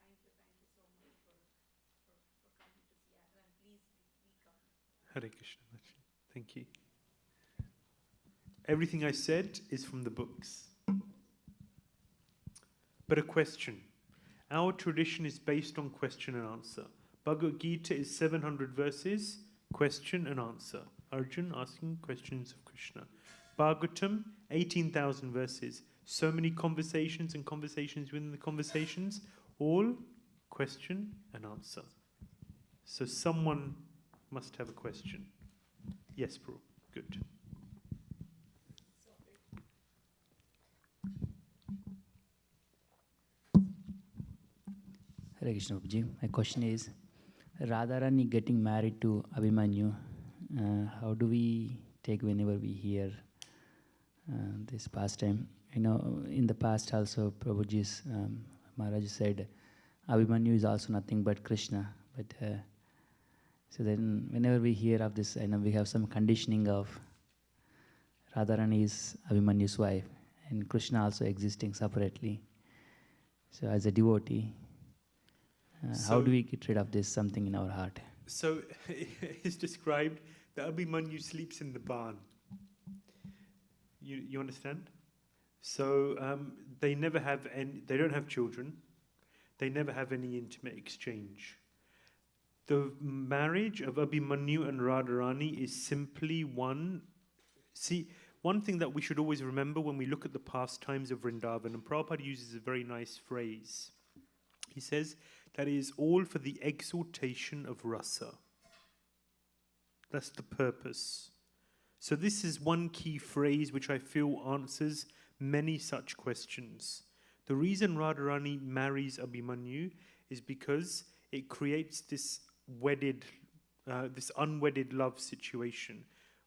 thank you so much for coming to Seattle, and please come. Hare Krishna. Thank you. Everything I said is from the books. But a question. Our tradition is based on question and answer. Bhagavad Gita is 700 verses, question and answer. Arjun asking questions of Krishna. Bhagavatam, 18,000 verses. So many conversations and conversations within the conversations, all question and answer. So someone must have a question. Yes, Prabhu. Good. Hare Krishna Prabhuji. My question is, Radharani getting married to Abhimanyu, how do we take whenever we hear this pastime? In the past also Prabhuji's Maharaj said, Abhimanyu is also nothing but Krishna. But so then whenever we hear of this, we have some conditioning of Radharani is Abhimanyu's wife and Krishna also existing separately. So as a devotee, how do we get rid of this something in our heart? So it's described that Abhimanyu sleeps in the barn. You understand? So they don't have children. They never have any intimate exchange. The marriage of Abhimanyu and Radharani is simply one thing that we should always remember when we look at the pastimes of Vrindavan, and Prabhupada uses a very nice phrase. He says, that is all for the exaltation of rasa. That's the purpose. So this is one key phrase which I feel answers many such questions. The reason Radharani marries Abhimanyu is because it creates this unwedded love situation.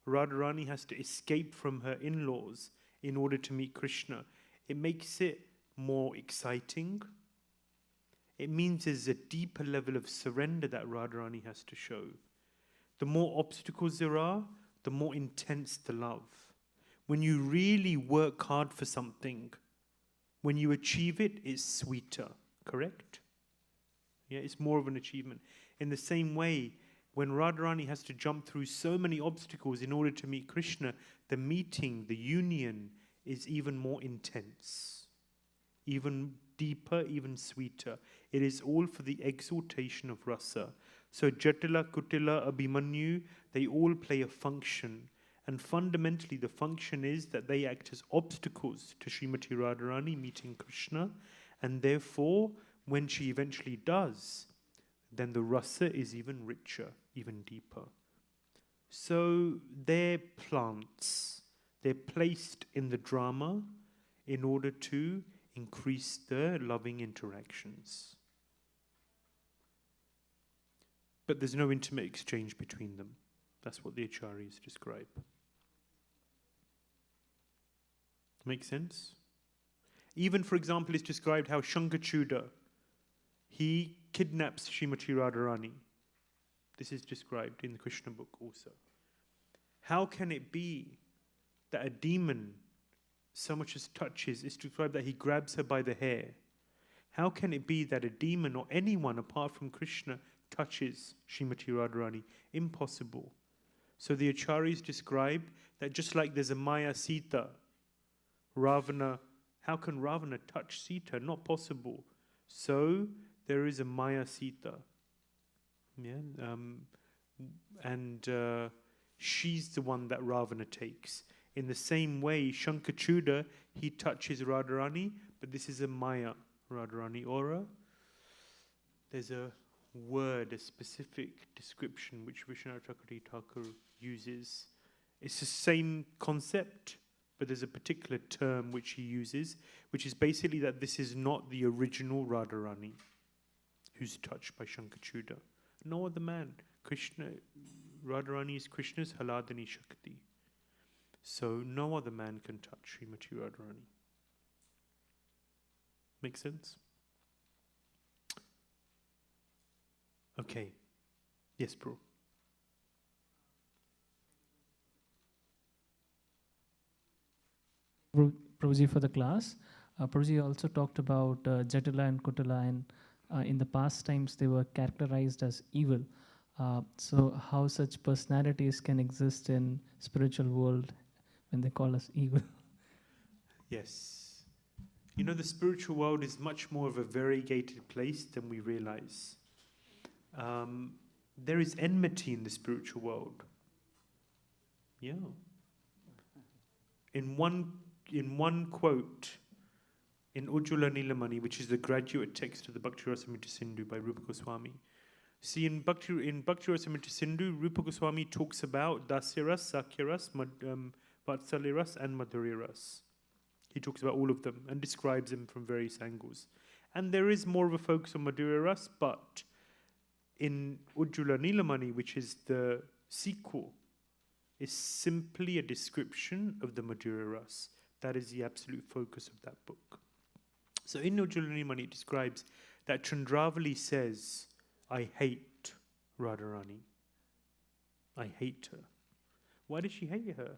Radharani has to escape from her in-laws in order to meet Krishna. It makes it more exciting. It means there's a deeper level of surrender that Radharani has to show. The more obstacles there are, the more intense the love. When you really work hard for something, when you achieve it, it's sweeter, correct? Yeah, it's more of an achievement. In the same way, when Radharani has to jump through so many obstacles in order to meet Krishna, the meeting, the union is even more intense, even deeper, even sweeter. It is all for the exaltation of rasa. So Jatila, Kutila, Abhimanyu, they all play a function. And fundamentally, the function is that they act as obstacles to Srimati Radharani meeting Krishna. And therefore, when she eventually does, then the rasa is even richer, even deeper. So they're plants. They're placed in the drama in order to increase the loving interactions. But there's no intimate exchange between them. That's what the acharyas describe. Make sense? Even, for example, it's described how Shankachuda, he kidnaps Srimati Radharani. This is described in the Krishna book also. How can it be that a demon so much as touches, it's described that he grabs her by the hair. How can it be that a demon or anyone apart from Krishna touches Srimati Radharani? Impossible. So the acharyas describe that just like there's a Maya Sita, Ravana, how can Ravana touch Sita? Not possible. So there is a Maya Sita. Yeah, she's the one that Ravana takes. In the same way, Shankachuda, he touches Radharani, but this is a Maya Radharani aura. There's a word, a specific description which Vishwanath Chakravarti Thakur uses. It's the same concept, but there's a particular term which he uses, which is basically that this is not the original Radharani who's touched by Shankachuda. No other man. Krishna, Radharani is Krishna's Haladani Shakti. So no other man can touch Srimati Radharani. Make sense? Okay. Yes, bro. Prabhuji for the class. Prabhuji also talked about Jatila and Kutila, and in the past times they were characterized as evil. So how such personalities can exist in spiritual world when they call us evil? Yes. You know, the spiritual world is much more of a variegated place than we realize. There is enmity in the spiritual world. Yeah. In one quote, in Ujjwala Nilamani, which is the graduate text of the Bhakti Rasamrita Sindhu by Rupa Goswami. See, in Bhakti Rasamrita Sindhu, Rupa Goswami talks about Dasyaras, Sakyaras, Vatsalyaras, and Madhuryaras. He talks about all of them and describes them from various angles. And there is more of a focus on Madhuryaras, but in Ujjwala Nilamani, which is the sequel, is simply a description of the Madhuryaras. That is the absolute focus of that book. So in Ujjwala Nilamani, it describes that Chandravali says, I hate Radharani. I hate her. Why does she hate her?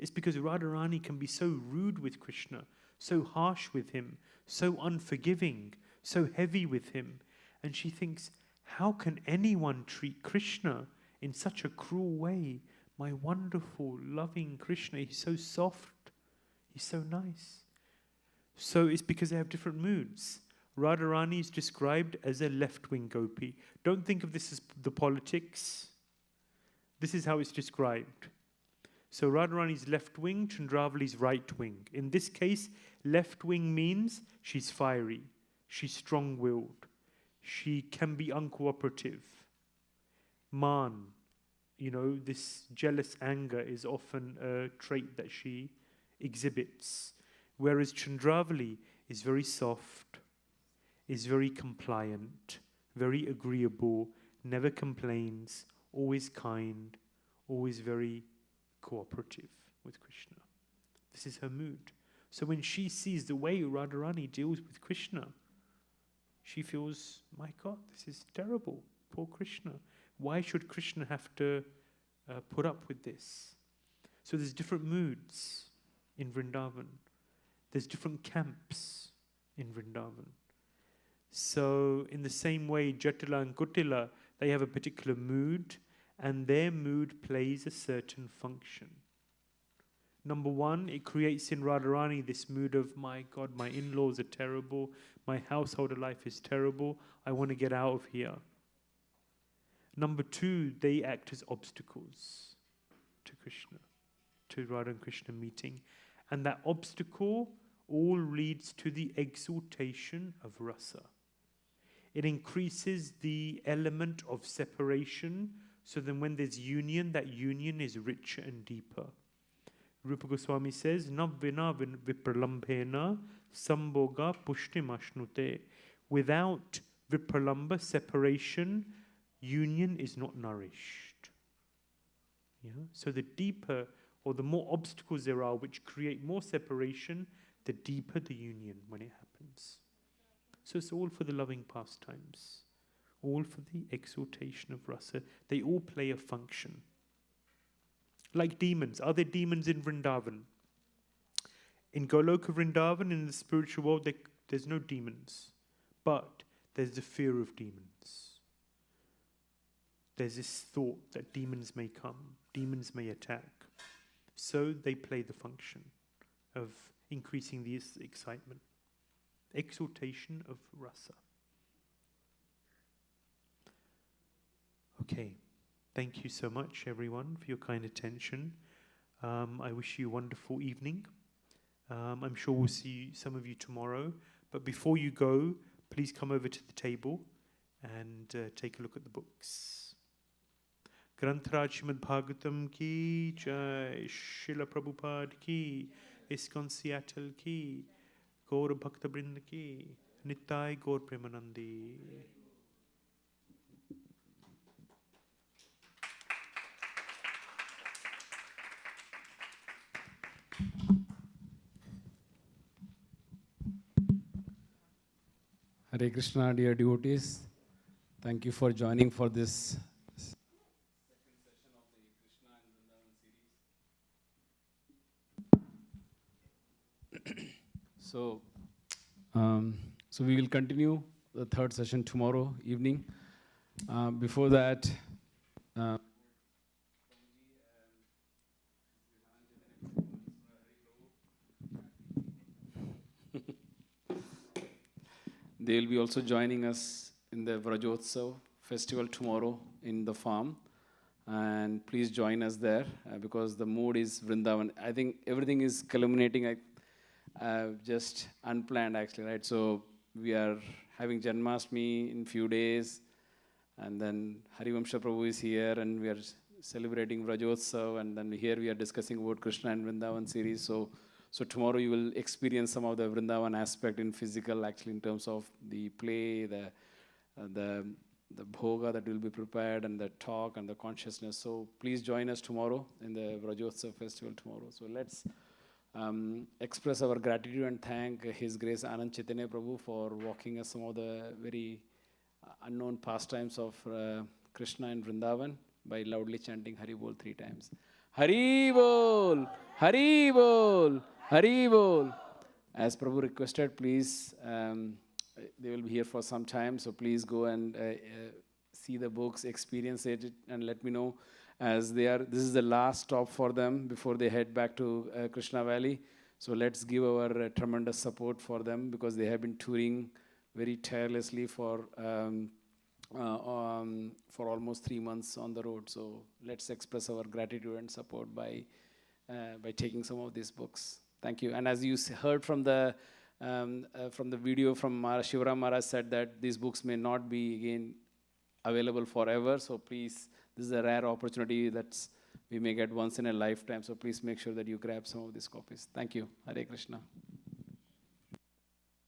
It's because Radharani can be so rude with Krishna, so harsh with him, so unforgiving, so heavy with him. And she thinks, how can anyone treat Krishna in such a cruel way? My wonderful, loving Krishna, he's so soft, he's so nice. So it's because they have different moods. Radharani is described as a left-wing gopi. Don't think of this as the politics. This is how it's described. So Radharani's left-wing, Chandravali's right-wing. In this case, left-wing means she's fiery, she's strong-willed, she can be uncooperative. Man, you know, this jealous anger is often a trait that she exhibits. Whereas Chandravali is very soft, is very compliant, very agreeable, never complains, always kind, always very cooperative with Krishna. This is her mood. So when she sees the way Radharani deals with Krishna, she feels, my God, this is terrible. Poor Krishna. Why should Krishna have to put up with this? So there's different moods in Vrindavan. There's different camps in Vrindavan. So in the same way, Jatila and Kutila, they have a particular mood, and their mood plays a certain function. Number one, it creates in Radharani this mood of, my God, my in-laws are terrible, my household life is terrible, I want to get out of here. Number two, they act as obstacles to Krishna, to Radha and Krishna meeting. And that obstacle all leads to the exaltation of rasa. It increases the element of separation, so then when there's union, that union is richer and deeper. Rupa Goswami says, Navvina vipralambhena sambhoga pushtim ashnute. Without vipralamba, separation, union is not nourished. Yeah? So the deeper or the more obstacles there are which create more separation, the deeper the union when it happens. So it's all for the loving pastimes, all for the exaltation of rasa. They all play a function. Like demons. Are there demons in Vrindavan? In Goloka Vrindavan, in the spiritual world, there's no demons. But there's the fear of demons. There's this thought that demons may come, demons may attack. So they play the function of increasing the excitement. Exaltation of rasa. Okay. Thank you so much, everyone, for your kind attention. I wish you a wonderful evening. I'm sure we'll see some of you tomorrow. But before you go, please come over to the table and take a look at the books. Grantaraj Srimad Bhagavatam ki jai, Srila Prabhupada ki, ISKCON Seattle ki, Gaur Bhakta Brinda ki, Nittai Gaur Premanandi. Hare Krishna, dear devotees. Thank you for joining for this second session of the Krishna and Vrindavan series. So we will continue the third session tomorrow evening. Before that, they will be also joining us in the Vrajotsav festival tomorrow in the farm. And please join us there because the mood is Vrindavan. I think everything is culminating just unplanned actually, right? So we are having Janmashtami in few days. And then Harivamsha Prabhu is here and we are celebrating Vrajotsav. And then here we are discussing about Krishna and Vrindavan series. So tomorrow you will experience some of the Vrindavan aspect in physical, actually in terms of the play, the bhoga that will be prepared, and the talk and the consciousness. So please join us tomorrow in the Vrajotsav festival tomorrow. So let's express our gratitude and thank His Grace Ananda Caitanya Prabhu for walking us some of the very unknown pastimes of Krishna and Vrindavan by loudly chanting Hari Bol 3 times. Hari Bol! Hari Bol! Hari Bol! As Prabhu requested, please, they will be here for some time, so please go and see the books, experience it, and let me know as this is the last stop for them before they head back to Krishna Valley. So let's give our tremendous support for them because they have been touring very tirelessly for almost 3 months on the road. So let's express our gratitude and support by taking some of these books. Thank you. And as you heard from the video from Shivaram Maharaj said that these books may not be again available forever. So please, this is a rare opportunity that we may get once in a lifetime. So please make sure that you grab some of these copies. Thank you. Hare Krishna.